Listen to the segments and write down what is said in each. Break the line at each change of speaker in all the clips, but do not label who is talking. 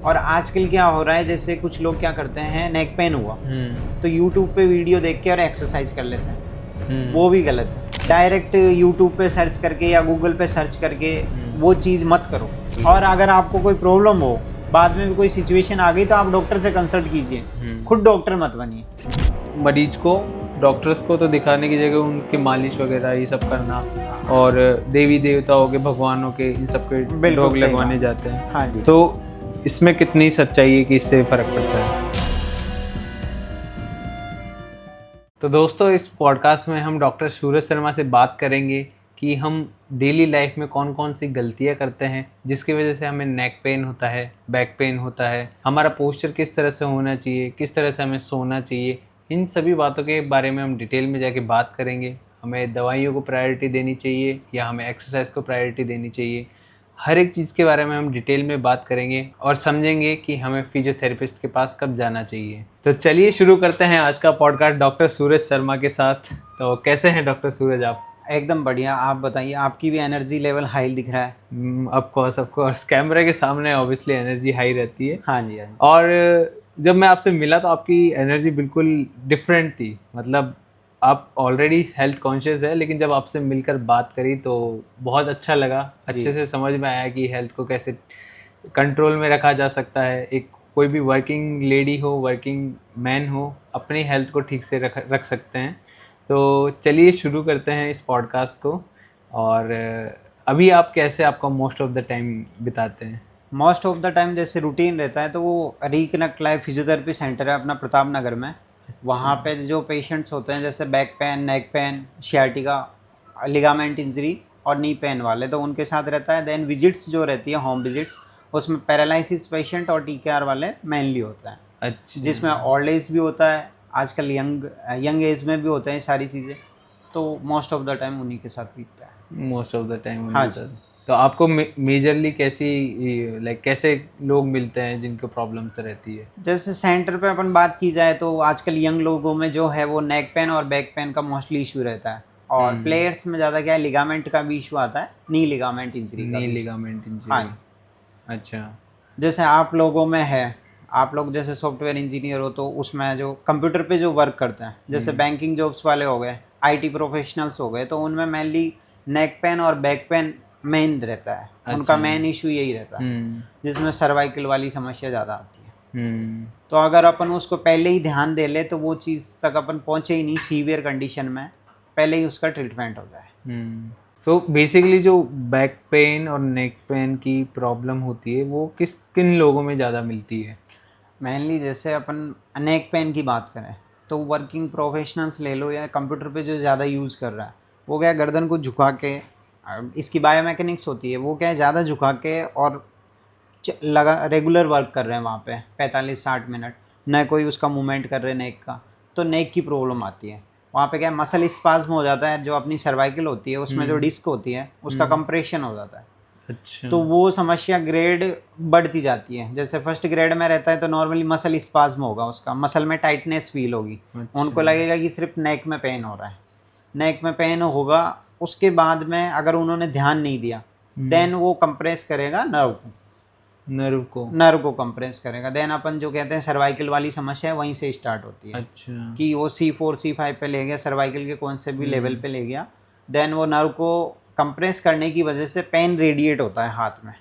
और आजकल क्या हो रहा है, जैसे कुछ लोग क्या करते हैं, नेक पेन हुआ तो यूट्यूब पे वीडियो देख के और एक्सरसाइज कर लेते हैं। वो भी गलत है। डायरेक्ट यूट्यूब पे सर्च करके या गूगल पे सर्च करके वो चीज़ मत करो। और अगर आपको कोई प्रॉब्लम हो, बाद में भी कोई सिचुएशन आ गई, तो आप डॉक्टर से कंसल्ट कीजिए, खुद डॉक्टर मत बनिए।
मरीज को डॉक्टर्स को तो दिखाने की जगह उनके मालिश वगैरह ये सब करना, और देवी देवताओं के, भगवानों के, इन सब के डॉग लगवाने जाते हैं।
हाँ जी।
तो इसमें कितनी सच्चाई है कि इससे फ़र्क पड़ता है? तो दोस्तों, इस पॉडकास्ट में हम डॉक्टर सूरज शर्मा से बात करेंगे कि हम डेली लाइफ में कौन कौन सी गलतियां करते हैं जिसकी वजह से हमें नेक पेन होता है, बैक पेन होता है, हमारा पोस्चर किस तरह से होना चाहिए, किस तरह से हमें सोना चाहिए। इन सभी बातों के बारे में हम डिटेल में जाके बात करेंगे। हमें दवाइयों को प्रायोरिटी देनी चाहिए या हमें एक्सरसाइज को प्रायोरिटी देनी चाहिए। हर एक चीज़ के बारे में हम डिटेल में बात करेंगे और समझेंगे कि हमें फिजियोथेरेपिस्ट के पास कब जाना चाहिए। तो चलिए शुरू करते हैं आज का पॉडकास्ट डॉक्टर सूरज शर्मा के साथ। तो कैसे हैं डॉक्टर सूरज आप?
एकदम बढ़िया। आप बताइए, आपकी भी एनर्जी लेवल हाई दिख रहा है।
ऑफ कोर्स कैमरे के सामने ऑब्वियसली एनर्जी हाई रहती है।
हाँ जी, हाँ जी।
और जब मैं आपसे मिला तो आपकी एनर्जी बिल्कुल डिफरेंट थी। मतलब आप ऑलरेडी हेल्थ कॉन्शियस है, लेकिन जब आपसे मिलकर बात करी तो बहुत अच्छा लगा। अच्छे से समझ में आया कि हेल्थ को कैसे कंट्रोल में रखा जा सकता है। एक कोई भी वर्किंग लेडी हो, वर्किंग मैन हो, अपनी हेल्थ को ठीक से रख सकते हैं। तो चलिए शुरू करते हैं इस पॉडकास्ट को। और अभी आप कैसे, आपका मोस्ट ऑफ द टाइम बिताते हैं?
मोस्ट ऑफ द टाइम जैसे रूटीन रहता है, तो वो रिकनेक्ट लाइफ फिजियोथेरेपी सेंटर है अपना प्रताप नगर में। वहाँ पे जो पेशेंट्स होते हैं, जैसे back pain, neck pain, sciatica, ligament injury और नी पेन वाले, तो उनके साथ रहता है। देन विजिट्स जो रहती है, होम विजिट्स, उसमें पैरालिसिस पेशेंट और TKR वाले मेनली होता है।
अच्छा।
जिसमें ओल्ड एज भी होता है, आजकल यंग एज में भी होते हैं सारी चीज़ें। तो मोस्ट ऑफ द टाइम उन्हीं के साथ बीतता है।
मोस्ट ऑफ द टाइम
हाँ
उनके
जी।
साथ। तो आपको मेजरली कैसे लोग मिलते हैं जिनको प्रॉब्लम्स रहती है?
जैसे सेंटर पे अपन बात की जाए तो आजकल यंग लोगों में जो है वो नेक पेन और बैक पेन का मोस्टली इशू रहता है। और प्लेयर्स में ज़्यादा क्या है, लिगामेंट का भी इशू आता है, नी लिगामेंट इंजरी का
नी
भी।
लिगामेंट
हाँ।
इंजरी। अच्छा।
जैसे आप लोगों में है, आप लोग जैसे सॉफ्टवेयर इंजीनियर हो, तो उसमें जो कंप्यूटर पे जो वर्क करते हैं, जैसे बैंकिंग जॉब्स वाले हो गए, IT प्रोफेशनल्स हो गए, तो उनमें मेनली नेक पेन और बैक पेन मेन रहता है। उनका मेन इशू यही रहता है, जिसमें सर्वाइकल वाली समस्या ज़्यादा आती है। तो अगर अपन उसको पहले ही ध्यान दे ले तो वो चीज़ तक अपन पहुँचे ही नहीं, सीवियर कंडीशन में पहले ही उसका ट्रीटमेंट हो जाए।
सो बेसिकली जो बैक पेन और नेक पेन की प्रॉब्लम होती है वो किन लोगों में ज़्यादा मिलती है?
मेनली जैसे अपन नेक पेन की बात करें तो वर्किंग प्रोफेशनल्स ले लो, या कंप्यूटर पे जो ज़्यादा यूज़ कर रहा है, वो क्या है, गर्दन को झुका के, इसकी बायोमैकेनिक्स होती है, वो क्या है, ज़्यादा झुका के और लगा रेगुलर वर्क कर रहे हैं वहाँ पे 45-60 मिनट, न कोई उसका मूवमेंट कर रहे नेक का, तो नेक की प्रॉब्लम आती है। वहाँ पे क्या है, मसल स्पाज्म हो जाता है, जो अपनी सर्वाइकल होती है उसमें जो डिस्क होती है उसका कंप्रेशन हो जाता है।
अच्छा।
तो वो समस्या ग्रेड बढ़ती जाती है। जैसे फर्स्ट ग्रेड में रहता है तो नॉर्मली मसल स्पाज्म होगा, उसका मसल में टाइटनेस फील होगी।
अच्छा।
उनको लगेगा कि सिर्फ नेक में पेन हो रहा है, नेक में पेन होगा। उसके बाद में अगर उन्होंने ध्यान नहीं दिया, देन वो कंप्रेस करेगा नर्व को कंप्रेस करेगा। देन अपन जो कहते हैं सर्वाइकल वाली समस्या है, वहीं से स्टार्ट होती है।
अच्छा। कि
कि वो C4 C5 पे ले गया, सर्वाइकल के कौन से भी लेवल पे ले गया, देन वो नर्व को कंप्रेस करने की वजह से पेन रेडिएट होता है हाथ में,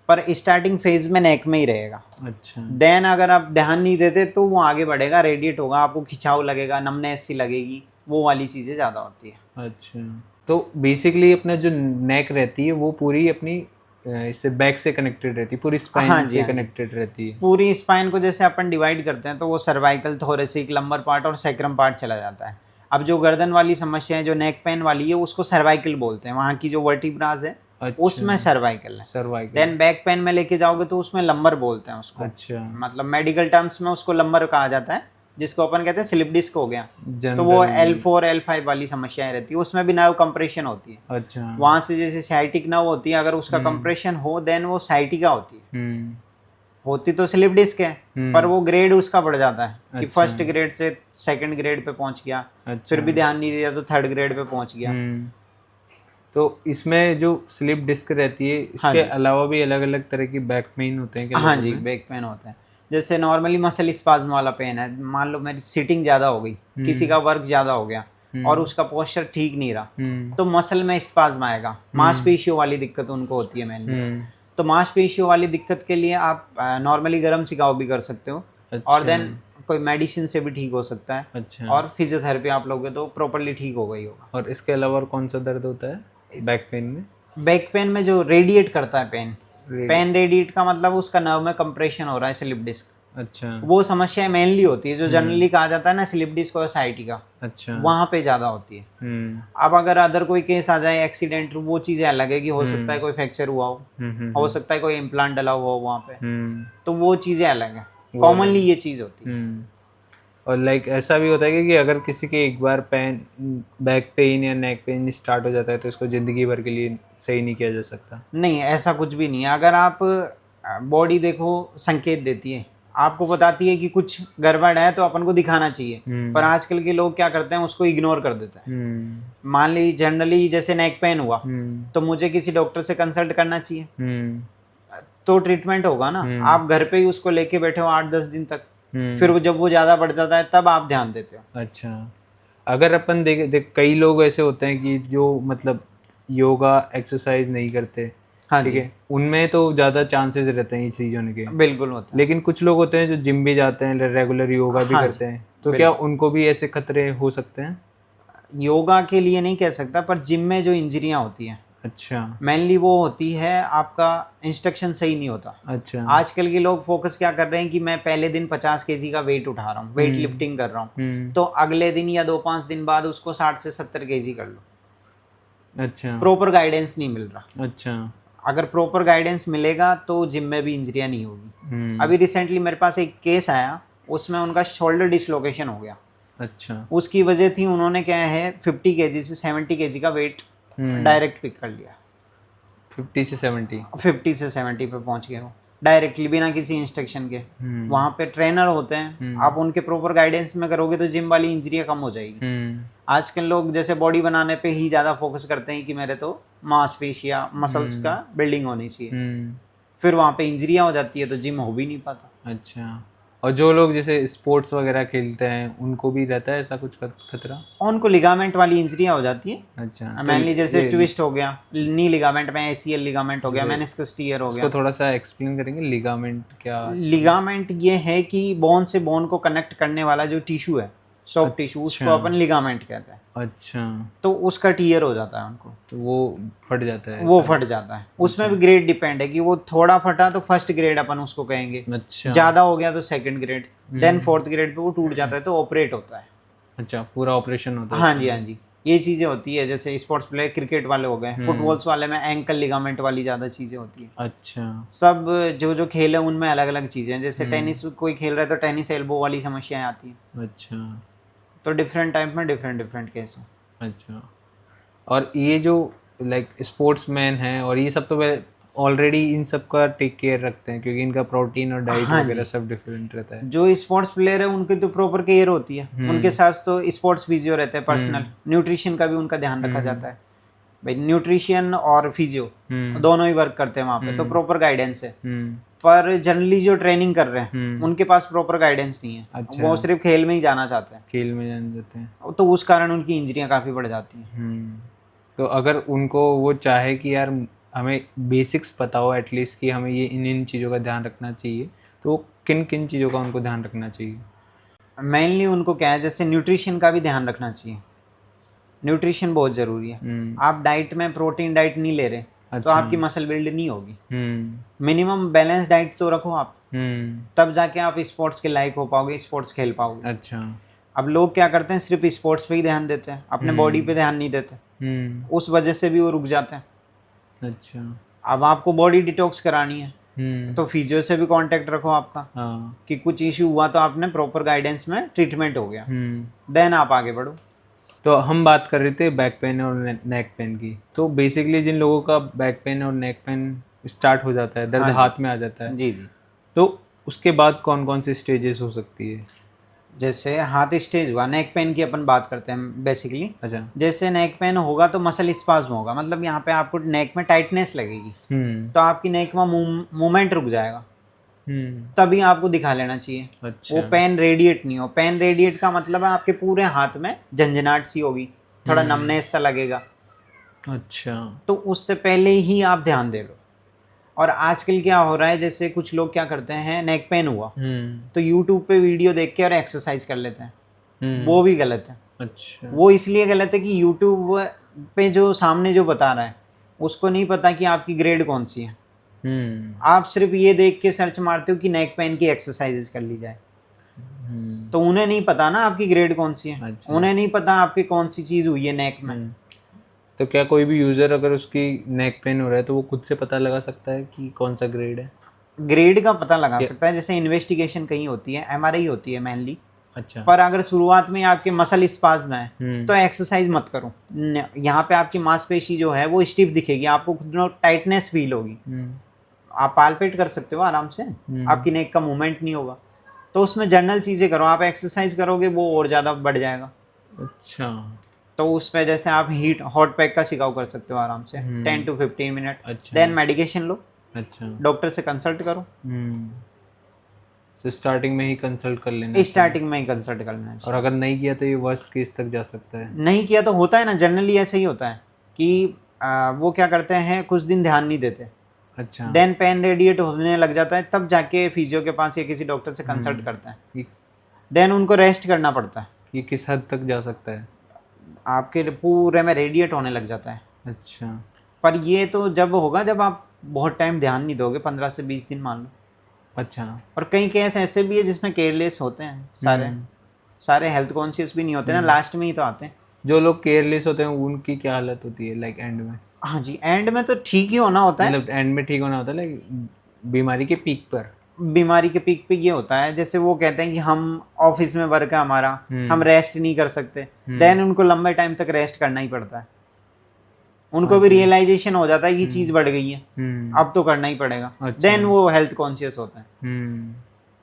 पर स्टार्टिंग फेज में नेक में ही रहेगा।
अच्छा।
देन अगर आप ध्यान नहीं देते तो वो आगे बढ़ेगा, रेडिएट होगा, आपको खिंचाव लगेगा, नमनेस सी लगेगी, वो वाली चीज़ें ज़्यादा होती है।
अच्छा। तो बेसिकली अपना जो नेक रहती है वो पूरी अपनी इससे बैक से कनेक्टेड रहती है, पूरी स्पाइन से कनेक्टेड रहती है।
पूरी स्पाइन को जैसे अपन डिवाइड करते हैं तो वो सर्वाइकल, थोरेसिक, लंबर पार्ट और सैक्रम पार्ट चला जाता है। अब जो गर्दन वाली समस्या है, जो नेक पेन वाली है, उसको सर्वाइकल बोलते हैं। वहाँ की जो वर्टिब्रास है,
अच्छा।
उसमें सर्वाइकल है।
सर्वाइकल।
देन बैक पेन में लेके जाओगे तो उसमें लंबर बोलते हैं उसको।
अच्छा।
मतलब मेडिकल टर्म्स में उसको लंबर कहा जाता है, जिसको अपन कहते हैं स्लिप डिस्क हो गया। तो वो L4 L5 वाली समस्याएं रहती है, उसमें भी नर्व कंप्रेशन होती है।
अच्छा।
वहां से जैसे साइटिक नर्व होती है, अगर उसका कंप्रेशन हो देन वो साइटिका होती है। होती तो स्लिप डिस्क है, पर वो ग्रेड उसका बढ़ जाता है कि फर्स्ट ग्रेड से सेकंड ग्रेड पे पहुंच गया। फिर भी ध्यान नहीं दिया तो थर्ड ग्रेड पे पहुंच गया।
तो इसमें जो स्लिप डिस्क रहती है
हाँ
इसके
जी।
अलावा भी अलग अलग तरह की बैक पेन होते हैं क्या
हाँ
लोगों
जी,
में?
बैक पेन होता है। जैसे नॉर्मली मसल स्पाज्म वाला पेन है, मान लो मेरी सिटिंग ज़्यादा हो गई, किसी का वर्क ज़्यादा हो गया और उसका पोस्चर ठीक नहीं रहा, तो मसल में स्पाज्म आएगा। मांसपेशियों वाली दिक्कत उनको होती है मेनली। तो मांसपेशियों वाली दिक्कत के लिए आप नॉर्मली गर्म सिकाव भी कर सकते हो, और
अच्छा।
देन कोई मेडिसिन से भी ठीक हो सकता है,
अच्छा।
और फिजियोथेरेपी आप लोगे तो प्रॉपरली ठीक हो गई होगा।
और इसके अलावा और कौन सा दर्द होता है बैक पेन में?
बैक पेन में जो रेडिएट करता है पेन,
रेडी-
पेन रेडिएट का मतलब उसका नर्व में कंप्रेशन हो रहा है, स्लिप डिस्क,
अच्छा।
वो समस्या मेनली होती है जो जनरली कहा जाता है ना स्लिप डिस्क और साइटिका,
अच्छा।
वहाँ पे ज़्यादा होती है। अब अगर अदर कोई केस आ जाए एक्सीडेंट, वो चीज़ें अलग है कि हो सकता है कोई फ्रैक्चर हुआ हो सकता है कोई इम्प्लांट डला हुआ हो वहाँ पे, तो वो चीज़ें अलग है। कॉमनली ये चीज़ होती है।
और लाइक ऐसा भी होता है कि अगर किसी के एक बार बैक पेन या नेक पेन स्टार्ट हो जाता है तो इसको ज़िंदगी भर के लिए सही नहीं किया जा सकता?
नहीं, ऐसा कुछ भी नहीं है। अगर आप बॉडी देखो संकेत देती है, आपको बताती है कि कुछ गड़बड़ है तो अपन को दिखाना चाहिए, पर आजकल के लोग क्या करते हैं, उसको इग्नोर कर देते हैं। मान ली जनरली जैसे नेक पेन हुआ तो मुझे किसी डॉक्टर से कंसल्ट करना चाहिए, तो ट्रीटमेंट होगा ना। आप घर पे ही उसको लेके बैठे हो 8-10 दिन तक, फिर जब वो ज़्यादा बढ़ जाता है तब आप ध्यान देते हो।
अच्छा। अगर अपन देख कई लोग ऐसे होते हैं कि जो मतलब योगा एक्सरसाइज नहीं करते,
हाँ
ठीक
जी,
है, उनमें तो ज़्यादा चांसेस रहते हैं ये चीज़ होने के।
बिल्कुल होता है।
लेकिन कुछ लोग होते हैं जो जिम भी जाते हैं, रेगुलर योगा भी
हाँ
करते
जी,
हैं, तो क्या उनको भी ऐसे खतरे हो सकते हैं?
योगा के लिए नहीं कह सकता, पर जिम में जो इंजरियां होती हैं
अच्छा।
मेनली वो होती है आपका इंस्ट्रक्शन सही नहीं होता।
अच्छा।
आजकल के लोग फोकस क्या कर रहे हैं कि मैं पहले दिन 50 केजी का वेट उठा रहा हूँ, वेट लिफ्टिंग कर रहा हूँ, तो अगले दिन या 2-5 दिन बाद उसको 60 से 70 केजी कर लो।
अच्छा।
प्रॉपर गाइडेंस नहीं मिल रहा।
अच्छा।
अगर प्रॉपर गाइडेंस मिलेगा तो जिम में भी इंजरियां नहीं होगी। अभी रिसेंटली मेरे पास एक केस आया, उसमें उनका शोल्डर डिसलोकेशन हो गया।
अच्छा।
उसकी वजह थी, उन्होंने क्या है 50 केजी से 70 केजी का वेट डायरेक्ट पिक कर लिया।
50 से 70?
50 से 70 पे पहुंच गए वो डायरेक्टली, बिना किसी इंस्ट्रक्शन के। वहाँ पे ट्रेनर होते हैं, आप उनके प्रॉपर गाइडेंस में करोगे तो जिम वाली इंजरियां कम हो जाएगी। आजकल लोग जैसे बॉडी बनाने पे ही ज़्यादा फोकस करते हैं कि मेरे तो मांसपेशियां मसल्स का बिल्डिंग होनी चाहिए, फिर वहाँ पे इंजरियां हो जाती है तो जिम हो भी नहीं पाता।
अच्छा। और जो लोग जैसे स्पोर्ट्स वगैरह खेलते हैं उनको भी रहता है ऐसा कुछ खतरा?
उनको लिगामेंट वाली इंजरियां हो जाती है।
अच्छा।
मेनली जैसे ट्विस्ट हो गया नी लिगामेंट में, ACL लिगामेंट हो गया, मेनिस्कस टीयर हो गया।
इसको थोड़ा सा एक्सप्लेन करेंगे, लिगामेंट क्या?
लिगामेंट ये है कि बोन से बोन को कनेक्ट करने वाला जो टिश्यू है, सॉफ्ट टिश्यू, उसको अपन लिगामेंट कहते हैं।
अच्छा।
तो उसका टीयर हो जाता है उनको,
तो वो फट जाता है?
वो फट जाता है। उसमें भी ग्रेड डिपेंड है कि वो थोड़ा फटा तो फर्स्ट ग्रेड अपन उसको कहेंगे,
अच्छा।
ज्यादा हो गया तो second grade, then fourth grade पे वो टूट जाता है तो ऑपरेट होता है।
अच्छा, पूरा ऑपरेशन होता है?
हाँ जी, हाँ जी, ये चीजें होती है। जैसे स्पोर्ट्स प्लेयर क्रिकेट वाले हो गए, फुटबॉल्स वाले में एंकल लिगामेंट वाली ज्यादा चीजें होती है।
अच्छा।
सब जो जो खेल है उनमें अलग अलग चीजें हैं। जैसे टेनिस कोई खेल रहा है तो टेनिस एल्बो वाली समस्याएं आती हैं।
अच्छा।
तो डिफरेंट टाइप में डिफरेंट डिफरेंट केस हैं।
अच्छा। और ये जो लाइक स्पोर्ट्समैन हैं और ये सब तो ऑलरेडी इन सब का टेक केयर रखते हैं क्योंकि इनका प्रोटीन और डाइट वगैरह सब डिफरेंट रहता है।
जो स्पोर्ट्स प्लेयर है उनकी तो प्रॉपर केयर होती है, उनके साथ तो स्पोर्ट्स फिजियो रहते हैं, पर्सनल न्यूट्रिशन का भी उनका ध्यान रखा जाता है। भाई न्यूट्रिशन और फिजियो दोनों ही वर्क करते हैं वहाँ पे, तो प्रॉपर गाइडेंस है। पर जनरली जो ट्रेनिंग कर रहे हैं उनके पास प्रॉपर गाइडेंस नहीं है।
अच्छा।
वो सिर्फ खेल में ही जाना चाहते हैं,
खेल में जाना चाहते हैं,
तो उस कारण उनकी इंजरियां काफ़ी बढ़ जाती हैं।
तो अगर उनको वो चाहे कि यार हमें बेसिक्स पता हो एटलीस्ट कि हमें ये इन चीज़ों का ध्यान रखना चाहिए, तो किन किन चीज़ों का उनको ध्यान रखना चाहिए?
मेनली उनको क्या है, जैसे न्यूट्रिशन का भी ध्यान रखना चाहिए। न्यूट्रिशन बहुत ज़रूरी है। आप डाइट में प्रोटीन डाइट नहीं ले रहे तो आपकी मसल बिल्ड नहीं होगी। मिनिमम बैलेंस डाइट तो रखो आप, तब जाके आप स्पोर्ट्स के लायक हो पाओगे, स्पोर्ट्स खेल पाओगे।
अच्छा।
अब लोग क्या करते हैं, सिर्फ स्पोर्ट्स पे ही ध्यान देते हैं, अपने बॉडी पे ध्यान नहीं देते, उस वजह से भी वो रुक जाते हैं।
अच्छा।
अब आपको बॉडी डिटॉक्स करानी है तो फिजियो से भी कांटेक्ट रखो आपका। कि कुछ इशू हुआ तो आपने प्रॉपर गाइडेंस में ट्रीटमेंट हो गया, देन आप आगे बढ़ो।
तो हम बात कर रहे थे बैक पेन और नेक पेन की। तो बेसिकली जिन लोगों का बैक पेन और नेक पेन स्टार्ट हो जाता है, दर्द हाथ में आ जाता है,
जी जी,
तो उसके बाद कौन कौन सी स्टेजेस हो सकती है?
जैसे हाथ स्टेज हुआ, नेक पेन की अपन बात करते हैं बेसिकली।
अच्छा।
जैसे नेक पेन होगा तो मसल स्पाज्म होगा, मतलब यहाँ पे आपको नेक में टाइटनेस लगेगी, तो आपकी नेक में मूवमेंट रुक जाएगा, तभी आपको दिखा लेना चाहिए।
अच्छा।
वो पेन रेडिएट नहीं हो। पेन रेडिएट का मतलब है आपके पूरे हाथ में झंझनाहट सी होगी, थोड़ा नमनेस सा लगेगा,
अच्छा।
तो उससे पहले ही आप ध्यान दे लो। और आजकल क्या हो रहा है, जैसे कुछ लोग क्या करते हैं, नेक पेन हुआ तो यूट्यूब पे वीडियो देख के और एक्सरसाइज कर लेते हैं, वो भी गलत है।
अच्छा।
वो इसलिए गलत है कि यूट्यूब पे जो सामने जो बता रहा है उसको नहीं पता कि आपकी ग्रेड कौन सी है। आप सिर्फ ये देख के सर्च मारते हो कि नेक पेन की एक्सरसाइजेस कर ली जाए, तो उन्हें नहीं पता ना आपकी ग्रेड कौन सी है।
अच्छा।
उन्हें नहीं पता आपकी कौन सी चीज़ हुई है नेक में।
तो क्या कोई भी यूज़र अगर उसकी नेक पेन हो रहा है तो वो खुद से पता लगा सकता है कि कौन सा ग्रेड है?
ग्रेड का पता लगा सकता है, जैसे इन्वेस्टिगेशन कहीं होती है, एमआरआई होती है मेनली।
अच्छा।
पर अगर शुरुआत में आपके मसल स्पाज्म है तो एक्सरसाइज मत करो। यहाँ पे आपकी मांसपेशी जो है वो स्टिफ दिखेगी, आपको खुद में टाइटनेस फील होगी। आप पालपेट कर सकते हो आराम से, आपकी नेक का मूवमेंट नहीं होगा, तो उसमें जनरल चीज़ें करो। आप एक्सरसाइज करोगे वो और ज़्यादा बढ़ जाएगा।
अच्छा।
तो उस पे जैसे आप हॉट पैक का शिकाव कर सकते हो आराम से 10 to 15 मिनट।
अच्छा।
देन मेडिकेशन लो,
अच्छा।
डॉक्टर से कंसल्ट करो।
तो स्टार्टिंग में ही कंसल्ट कर लेना
स्टार्टिंग में ही कंसल्ट कर लेना चाहिए।
और अगर नहीं किया तो ये वर्स्ट केस तक जा सकता है।
नहीं किया तो होता है ना, जनरली ऐसे ही होता है कि वो क्या करते हैं, कुछ दिन ध्यान नहीं देते,
अच्छा।
देन पेन रेडिएट होने लग जाता है, तब जाके फिजियो के पास या किसी डॉक्टर से कंसल्ट करते हैं। देन उनको रेस्ट करना पड़ता है।
ये किस हद तक जा सकता है?
आपके पूरे में रेडिएट होने लग जाता है।
अच्छा।
पर ये तो जब होगा जब आप बहुत टाइम ध्यान नहीं दोगे, 15 से 20 दिन मान लो।
अच्छा।
और कई केस ऐसे भी है जिसमें केयरलेस होते हैं, सारे हेल्थ कॉन्शियस भी नहीं होते ना, लास्ट में ही तो आते हैं।
जो लोग केयरलेस होते हैं उनकी क्या हालत होती है लाइक एंड में?
हाँ जी, एंड में तो ठीक ही होना होता है।
मतलब एंड में ठीक होना होता है लाइक बीमारी के पीक पर?
बीमारी के पीक पे ये होता है, जैसे वो कहते हैं कि हम ऑफिस में वर्क है हमारा, हम रेस्ट नहीं कर सकते, देन उनको लंबे टाइम तक रेस्ट करना ही पड़ता है। उनको भी रियलाइजेशन हो जाता है कि चीज़ बढ़ गई है, अब तो करना ही पड़ेगा। देन वो हेल्थ कॉन्शियस होता है।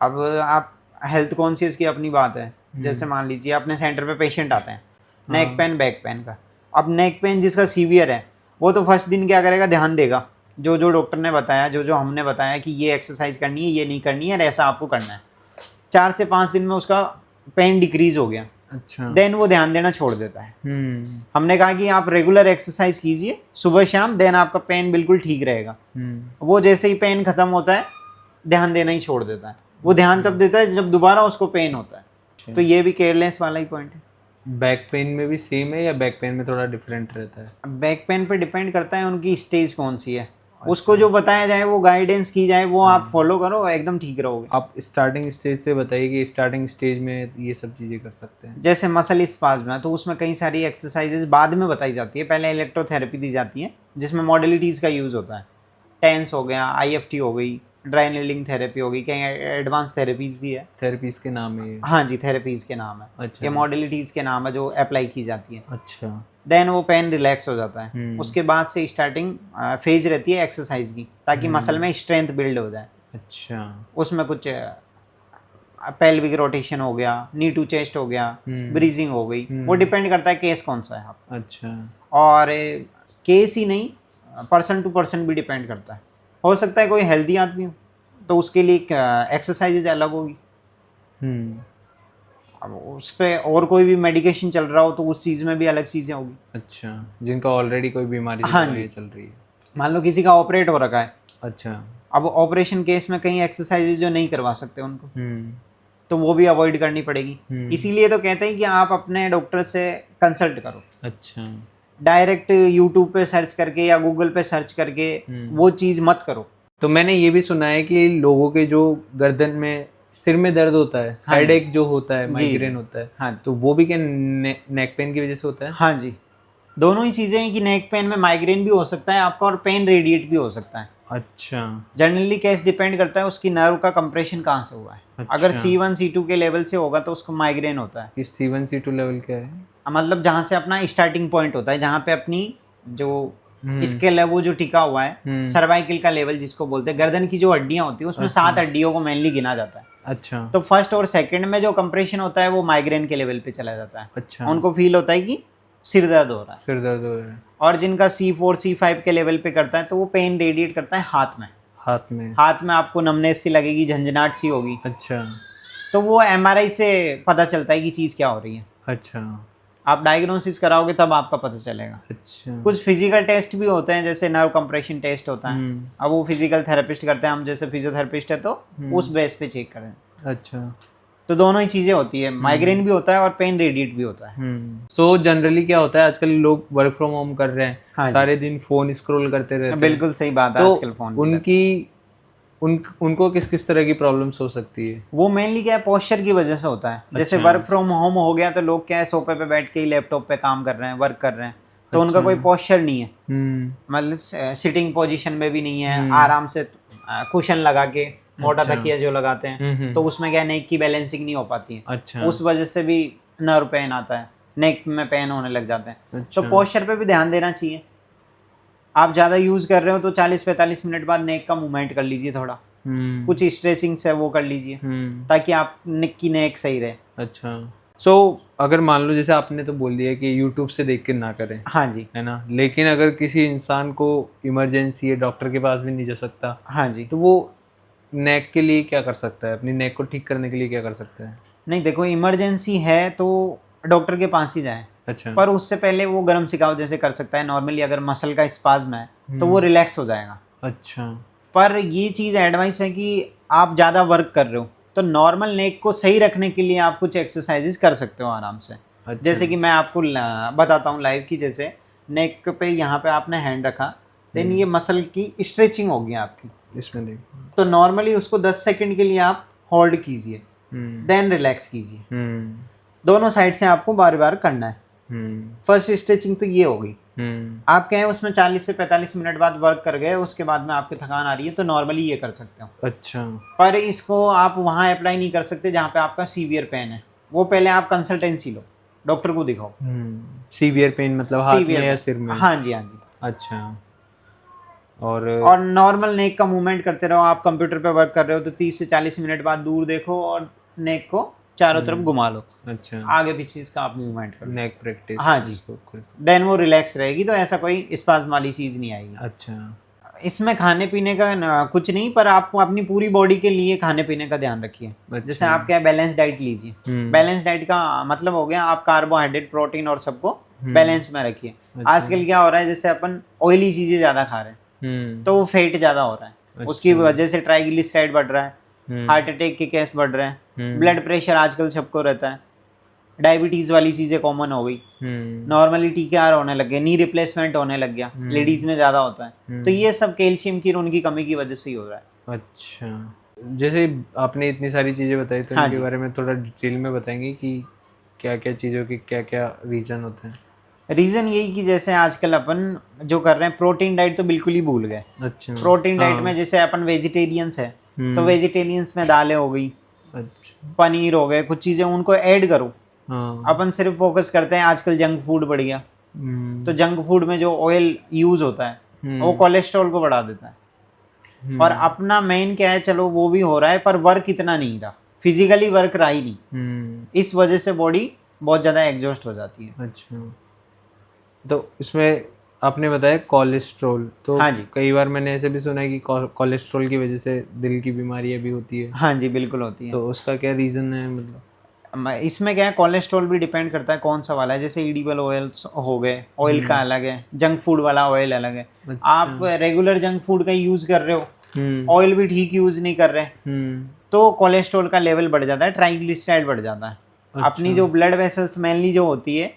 अब आप हेल्थ कॉन्शियस की अपनी बात है, जैसे मान लीजिए अपने सेंटर पे पेशेंट आते हैं नेक पेन बैक पेन का। अब नेक पेन जिसका सीवियर है वो तो फर्स्ट दिन क्या करेगा, ध्यान देगा जो जो डॉक्टर ने बताया, जो जो हमने बताया कि ये एक्सरसाइज करनी है, ये नहीं करनी है, ऐसा आपको करना है। 4 से 5 दिन में उसका पेन डिक्रीज हो गया।
अच्छा।
देन वो ध्यान देना छोड़ देता है। हमने कहा कि आप रेगुलर एक्सरसाइज कीजिए सुबह शाम, देन आपका पेन बिल्कुल ठीक रहेगा। वो जैसे ही पेन खत्म होता है ध्यान देना ही छोड़ देता है। वो ध्यान तब देता है जब दोबारा उसको पेन होता है। तो ये भी केयरलेस वाला ही पॉइंट है।
बैक पेन में भी सेम है या बैक पेन में थोड़ा डिफरेंट रहता है?
बैक पेन पे डिपेंड करता है उनकी स्टेज कौन सी है। उसको जो बताया जाए, वो गाइडेंस की जाए, वो आप फॉलो करो, एकदम ठीक रहोगे।
आप स्टार्टिंग स्टेज से बताइए कि स्टार्टिंग स्टेज में ये सब चीज़ें कर सकते हैं।
जैसे मसल स्पाज्म है तो उसमें कई सारी एक्सरसाइजेज बाद में बताई जाती है, पहले इलेक्ट्रोथेरेपी दी जाती है जिसमें मॉडलिटीज़ का यूज़ होता है। टेंस हो गया, IFT हो गई, ड्राई नीडलिंग थेरेपी हो गई, कई एडवांस थेरेपीज़ भी है।
थेरेपीज़ के नाम है ये?
हाँ जी, थेरेपीज़ के नाम है।
अच्छा।
ये मॉडलिटीज़ के नाम है जो अप्लाई की जाती है।
अच्छा।
देन वो पेन रिलैक्स हो जाता है। उसके बाद से स्टार्टिंग फेज रहती है एक्सरसाइज की, ताकि मसल में स्ट्रेंथ बिल्ड हो जाए।
अच्छा।
उसमें कुछ पेल्विक रोटेशन हो गया, नी टू चेस्ट हो गया, ब्रीजिंग हो गई, वो डिपेंड करता है केस कौन सा है आप।
अच्छा।
और केस ही नहीं, पर्सन टू पर्सन भी डिपेंड करता है। हो सकता है कोई हेल्दी आदमी हो तो उसके लिए एक्सरसाइजेज अलग होगी। अब उस पर और कोई भी मेडिकेशन चल रहा हो तो उस चीज़ में भी अलग चीज़ें होगी।
अच्छा, जिनका ऑलरेडी कोई बीमारी
हाँ जी
चल रही है।
मान लो किसी का ऑपरेट हो रखा है।
अच्छा।
अब ऑपरेशन केस में कई एक्सरसाइजेज जो नहीं करवा सकते उनको, तो वो भी अवॉइड करनी पड़ेगी। इसीलिए तो कहते हैं कि आप अपने डॉक्टर से कंसल्ट करो।
अच्छा।
डायरेक्ट यूट्यूब पे सर्च करके या गूगल पे सर्च करके वो चीज़ मत करो।
तो मैंने ये भी सुना है कि लोगों के जो गर्दन में सिर में दर्द होता है, हेडेक जो होता है, माइग्रेन होता है,
हाँ जी,
तो वो भी क्या नेक पेन की वजह से होता है?
हाँ जी, दोनों ही चीज़ें हैं कि नेक पेन में माइग्रेन भी हो सकता है आपका और पेन रेडिएट भी हो सकता है।
अच्छा।
जनरली केस डिपेंड करता है उसकी नर्व का कंप्रेशन कहाँ से हुआ है।
अच्छा।
अगर C1 C2 के लेवल से होगा तो उसको माइग्रेन होता है।
इस C1 C2 लेवल क्या है?
मतलब जहाँ से अपना स्टार्टिंग पॉइंट होता है, जहाँ पे अपनी जो स्केल है वो जो टिका हुआ है, सर्वाइकल का लेवल जिसको बोलते हैं, गर्दन की जो हड्डियाँ होती है उसमें 7 हड्डियों को मेनली गिना जाता है।
अच्छा
तो फर्स्ट और सेकंड में जो कंप्रेशन होता है वो माइग्रेन के लेवल पे चला जाता है।
अच्छा,
उनको फील होता है कि सिर दर्द हो रहा है।
सिर दर्द हो रहा है
और जिनका C4 C5 के लेवल पे करता है तो वो पेन रेडिएट करता है हाथ में।
हाथ में।
आपको नमनेस सी लगेगी, झंझनाहट सी होगी।
अच्छा
तो वो MRI से पता चलता है कि चीज़ क्या हो रही है।
अच्छा
आप डायग्नोसिस कराओगे तब आपका पता चलेगा।
अच्छा।
कुछ फिजिकल टेस्ट भी होते हैं, जैसे नर्व कंप्रेशन टेस्ट होता है। अब वो फिजिकल थेरेपिस्ट करते हैं, हम जैसे फिजियोथेरेपिस्ट है तो उस बेस पे चेक करें।
अच्छा।
तो दोनों ही चीज़ें होती है, माइग्रेन भी होता है और पेन रेडिएट भी होता है।
सो जनरली क्या होता है, आजकल लोग वर्क फ्रॉम होम कर रहे हैं,
हाँ जी।
सारे दिन फोन स्क्रॉल करते रहते हैं।
बिल्कुल सही बात है,
तो
आजकल फोन
उनको किस किस तरह की प्रॉब्लम्स हो सकती है?
वो मेनली क्या है, पोस्चर की वजह से होता है। जैसे
अच्छा।
वर्क फ्रॉम होम हो गया तो लोग क्या है, सोफे पे बैठ के ही लैपटॉप पे काम कर रहे हैं, वर्क कर रहे हैं, तो उनका कोई पोस्चर नहीं है। मतलब सिटिंग पोजीशन में भी नहीं है, आराम से कुशन लगा के मोटा तकिया जो लगाते हैं, तो उसमें क्या है, नेक की बैलेंसिंग नहीं हो पाती है।
अच्छा।
उस वजह से भी नर्व पेन आता है, नेक में पेन होने लग जाते हैं। तो
अच्छा।
पोस्चर पे भी ध्यान देना चाहिए। आप ज़्यादा यूज़ कर रहे हो तो 40-45 मिनट बाद नेक का मूवमेंट कर लीजिए, थोड़ा कुछ स्ट्रेचिंग्स है वो कर लीजिए, ताकि आप नेक की नेक सही रहे।
अच्छा। सो अगर मान लो, जैसे आपने तो बोल दिया कि यूट्यूब से देख के ना करें,
हाँ जी,
है ना, लेकिन अगर किसी इंसान को इमरजेंसी है, डॉक्टर के पास भी नहीं जा सकता,
हाँ जी।
तो वो नेक के लिए क्या कर सकता है? अपनी नेक को ठीक करने के लिए क्या कर सकता है?
नहीं देखो, इमरजेंसी है तो डॉक्टर के पास ही जाए,
अच्छा।
पर उससे पहले वो गर्म सिकाव जैसे कर सकता है। नॉर्मली अगर मसल का स्पाज्म है तो वो रिलैक्स हो जाएगा।
अच्छा।
पर ये चीज़ एडवाइस है कि आप ज़्यादा वर्क कर रहे हो तो नॉर्मल नेक को सही रखने के लिए आप कुछ एक्सरसाइजेस कर सकते हो आराम से।
अच्छा।
जैसे कि मैं आपको बताता हूँ लाइव की, जैसे नेक पे यहाँ पे आपने हैंड रखा, देन ये मसल की स्ट्रेचिंग होगी आपकी।
इसमें देख।
तो नॉर्मली उसको 10 सेकंड के लिए आप होल्ड कीजिए, देन रिलैक्स कीजिए। दोनों साइड से आपको बार बार करना है। फर्स्ट स्ट्रेचिंग तो ये होगी। आप कहें उसमें 40 से 45 मिनट बाद वर्क कर गए, उसके बाद में आपकी थकान आ रही है, तो नॉर्मली ये कर सकते हो।
अच्छा।
पर इसको आप वहाँ अप्लाई नहीं कर सकते जहाँ पे आपका सीवियर पेन है। वो पहले आप कंसल्टेंसी लो, डॉक्टर को दिखाओ।
सीवियर पेन मतलब हाथ में या सिर में?
हाँ जी, हाँ जी।
अच्छा। और
नॉर्मल नेक का मूवमेंट करते रहो। आप कंप्यूटर पे वर्क कर रहे हो तो 30 से 40 मिनट बाद दूर देखो और नेक को चारों तरफ घुमा लो।
अच्छा।
आगे पीछे इसका आप मूवमेंट करो,
नेक प्रैक्टिस।
हाँ जी। देन वो रिलैक्स रहेगी, तो ऐसा कोई स्पाज्म वाली चीज़ नहीं आएगी।
अच्छा।
इसमें खाने पीने का कुछ नहीं, पर आपको अपनी पूरी बॉडी के लिए खाने पीने का ध्यान रखिए।
अच्छा।
जैसे आप क्या बैलेंस डाइट लीजिए। बैलेंस डाइट का मतलब हो गया आप कार्बोहाइड्रेट, प्रोटीन और सबको बैलेंस में रखिए।
अच्छा।
आजकल क्या हो रहा है, जैसे अपन ऑयली चीज़ें ज़्यादा खा रहे हैं तो वो फैट ज़्यादा हो रहा है।
अच्छा।
उसकी वजह से ट्राइग्लिसराइड बढ़ रहा है, हार्ट अटैक के केस बढ़ रहे हैं, ब्लड प्रेशर आजकल सबको रहता है, डायबिटीज़ वाली चीज़ें कॉमन हो गई, नॉर्मली TKR होने लग गए, नी रिप्लेसमेंट होने लग गया, लेडीज़ में ज़्यादा होता है। तो ये सब कैल्शियम की उनकी कमी की वजह से ही हो रहा है।
अच्छा। जैसे आपने इतनी सारी चीज़ें बताई, तो
हाँ
इनके
जी।
बारे में थोड़ा डिटेल में बताएंगे कि क्या क्या चीज़ों के क्या क्या रीज़न होते हैं?
रीज़न यही कि जैसे आजकल अपन जो कर रहे हैं, प्रोटीन डाइट तो बिल्कुल ही भूल गए।
अच्छा।
प्रोटीन डाइट में जैसे अपन वेजिटेरियंस है तो वेजिटेरियंस में दालें हो गई,
अच्छा।
पनीर हो गए, कुछ चीज़ें उनको ऐड करो।
हाँ।
अपन सिर्फ फोकस करते हैं, आजकल जंक फूड बढ़ गया, तो जंक फूड में जो ऑयल यूज़ होता है वो कोलेस्ट्रॉल को बढ़ा देता है। और अपना मेन क्या है, चलो वो भी हो रहा है पर वर्क इतना नहीं रहा, फिजिकली वर्क रहा ही नहीं। इस वजह से बॉडी बहुत ज़्यादा एग्जॉस्ट हो जाती है।
अच्छा। तो इसमें आपने बताया कोलेस्ट्रॉल, तो
हाँ जी।
कई बार मैंने ऐसे भी सुना है कि कोलेस्ट्रॉल की वजह से दिल की बीमारियां भी होती है।
हाँ जी, बिल्कुल होती है।
तो उसका क्या रीज़न है? मतलब
इसमें क्या है, कोलेस्ट्रॉल भी डिपेंड करता है कौन सा वाला है। जैसे एडिबल ऑयल्स हो गए, ऑयल का अलग है, जंक फूड वाला ऑयल अलग है।
अच्छा।
आप रेगुलर जंक फूड का यूज़ कर रहे हो, ऑयल भी ठीक यूज़ नहीं कर रहे, तो कोलेस्ट्रॉल का लेवल बढ़ जाता है, ट्राइग्लिसराइड बढ़ जाता है।
अच्छा।
अपनी जो ब्लड वेसल्स मेनली जो होती है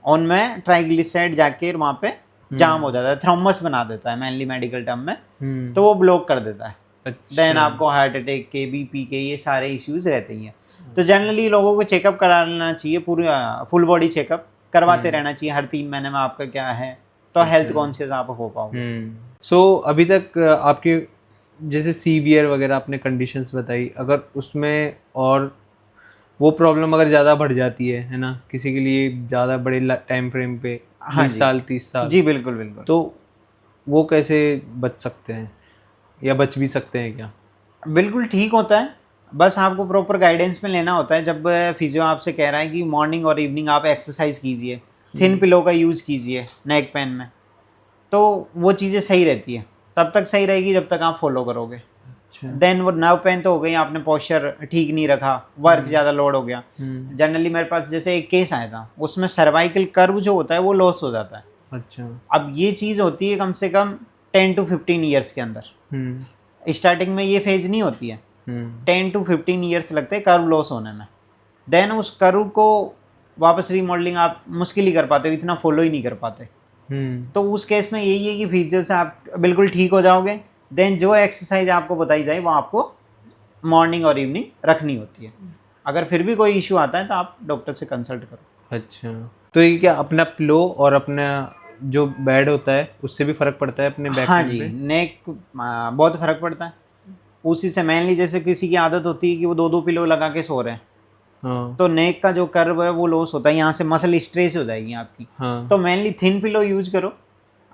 उनमें ट्राइग्लिसराइड जाके वहाँ पे जाम हो जाता है, थ्रोम्बस बना देता है मेनली मेडिकल टर्म में, तो वो ब्लॉक कर देता है।
अच्छा।
देन आपको हार्ट अटैक के, BP के, ये सारे इश्यूज रहते ही हैं। तो जनरली लोगों को चेकअप करा लेना चाहिए, पूरी फुल बॉडी चेकअप करवाते रहना चाहिए हर 3 महीने में, आपका क्या है, तो हेल्थ कॉन्शियस आप हो पाओगे।
सो अभी तक आपके जैसे सीवियर वगैरह आपने कंडीशंस बताई, अगर उसमें और वो प्रॉब्लम अगर ज़्यादा बढ़ जाती है ना, किसी के लिए ज़्यादा बड़े टाइम फ्रेम पे, 20 साल 30 साल,
जी बिल्कुल बिल्कुल,
तो वो कैसे बच सकते हैं या बच भी सकते हैं क्या?
बिल्कुल ठीक होता है। बस आपको प्रॉपर गाइडेंस में लेना होता है। जब फिजियो आपसे कह रहा है कि मॉर्निंग और इवनिंग आप एक्सरसाइज कीजिए, थिन पिलो का यूज़ कीजिए नेक पेन में, तो वो चीज़ें सही रहती है। तब तक सही रहेगी जब तक आप फॉलो करोगे।
अच्छा।
देन वो नर्व पेन तो हो गई, आपने पोस्चर ठीक नहीं रखा, वर्क ज़्यादा लोड हो गया। जनरली मेरे पास जैसे एक केस आया था, उसमें सर्वाइकल कर्व जो होता है वो लॉस हो जाता है।
अच्छा।
अब ये चीज़ होती है कम से कम 10 to 15 ईयर्स के अंदर। स्टार्टिंग में ये फेज नहीं होती है, 10 to 15 ईयर्स लगते हैं कर्व लॉस होने में। देन उस कर्व को वापस रीमॉडलिंग आप मुश्किल ही कर पाते हो, इतना फॉलो ही नहीं कर पाते। तो उस केस में यही है कि फिजियो से आप बिल्कुल ठीक हो जाओगे। देन जो एक्सरसाइज आपको बताई जाए वो आपको मॉर्निंग और इवनिंग रखनी होती है। अगर फिर भी कोई इशू आता है तो आप डॉक्टर से कंसल्ट करो।
अच्छा, तो ये क्या अपना पिलो और अपना जो बेड होता है उससे भी फर्क पड़ता है अपने बैक
हाँ
पेन
जी,
पे?
नेक बहुत फ़र्क पड़ता है उसी से। मेनली जैसे किसी की आदत होती है कि वो 2-2 पिलो लगा के सो रहे हैं,
हाँ।
तो नेक का जो कर्व है वो लॉस होता है, यहाँ से मसल स्ट्रेच हो जाएगी आपकी।
हाँ।
तो मेनली थिन पिलो यूज करो,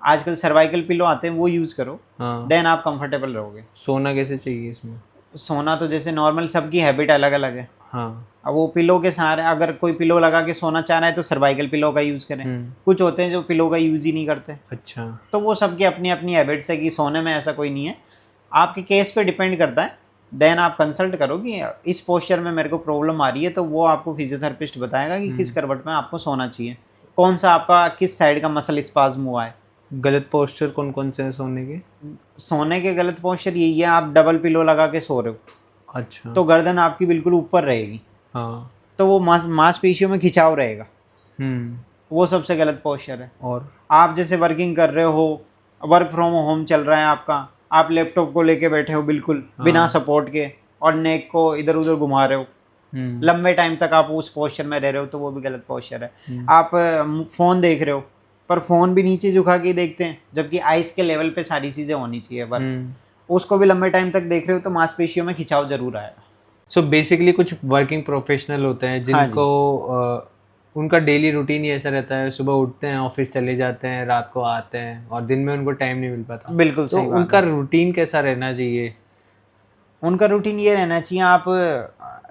आजकल सर्वाइकल पिलो आते हैं वो यूज़ करो।
हाँ।
देन आप कंफर्टेबल रहोगे।
सोना कैसे चाहिए इसमें?
सोना तो जैसे नॉर्मल सबकी हैबिट अलग अलग है।
हाँ।
अब वो पिलो के सहारे अगर कोई पिलो लगा के सोना चाह रहा है तो सर्वाइकल पिलो का यूज़ करें। कुछ होते हैं जो पिलो का यूज़ ही नहीं करते।
अच्छा।
तो वो सबकी अपनी अपनी हैबिट्स है कि सोने में ऐसा कोई नहीं है, आपके केस पे डिपेंड करता है। देन आप कंसल्ट करो कि इस पोस्चर में मेरे को प्रॉब्लम आ रही है, तो वो आपको फिजियोथेरेपिस्ट बताएगा कि किस करवट में आपको सोना चाहिए, कौन सा आपका किस साइड का मसल स्पाज्म हुआ है।
गलत पोस्चर कौन कौन से हैं सोने के?
सोने के गलत पोस्चर यही है, आप डबल पिलो लगा के सो रहे हो
अच्छा।
तो गर्दन आपकी बिल्कुल ऊपर रहेगी,
हाँ।
तो वो मांसपेशियों में खिंचाव रहेगा, वो सबसे गलत पोस्चर है।
और
आप जैसे वर्किंग कर रहे हो, वर्क फ्रॉम होम चल रहा है आपका, आप लैपटॉप को लेके बैठे हो बिल्कुल बिना सपोर्ट के और नेक को इधर उधर घुमा रहे हो, लंबे टाइम तक आप उस पोस्चर में रह रहे हो, तो वो भी गलत पोस्चर है। आप फ़ोन देख रहे हो पर फ़ोन भी नीचे झुका के देखते हैं, जबकि आइस के लेवल पे सारी चीज़ें होनी चाहिए वर्क, उसको भी लंबे टाइम तक देख रहे हो तो मांसपेशियों में खिंचाव जरूर आएगा।
सो बेसिकली कुछ वर्किंग प्रोफेशनल होते हैं जिनको उनका डेली रूटीन ही ऐसा रहता है, सुबह उठते हैं, ऑफिस चले जाते हैं, रात को आते हैं और दिन में उनको टाइम नहीं मिल पाता।
बिल्कुल
तो
सही बात
उनका
है।
रूटीन कैसा रहना चाहिए?
उनका रूटीन ये रहना चाहिए, आप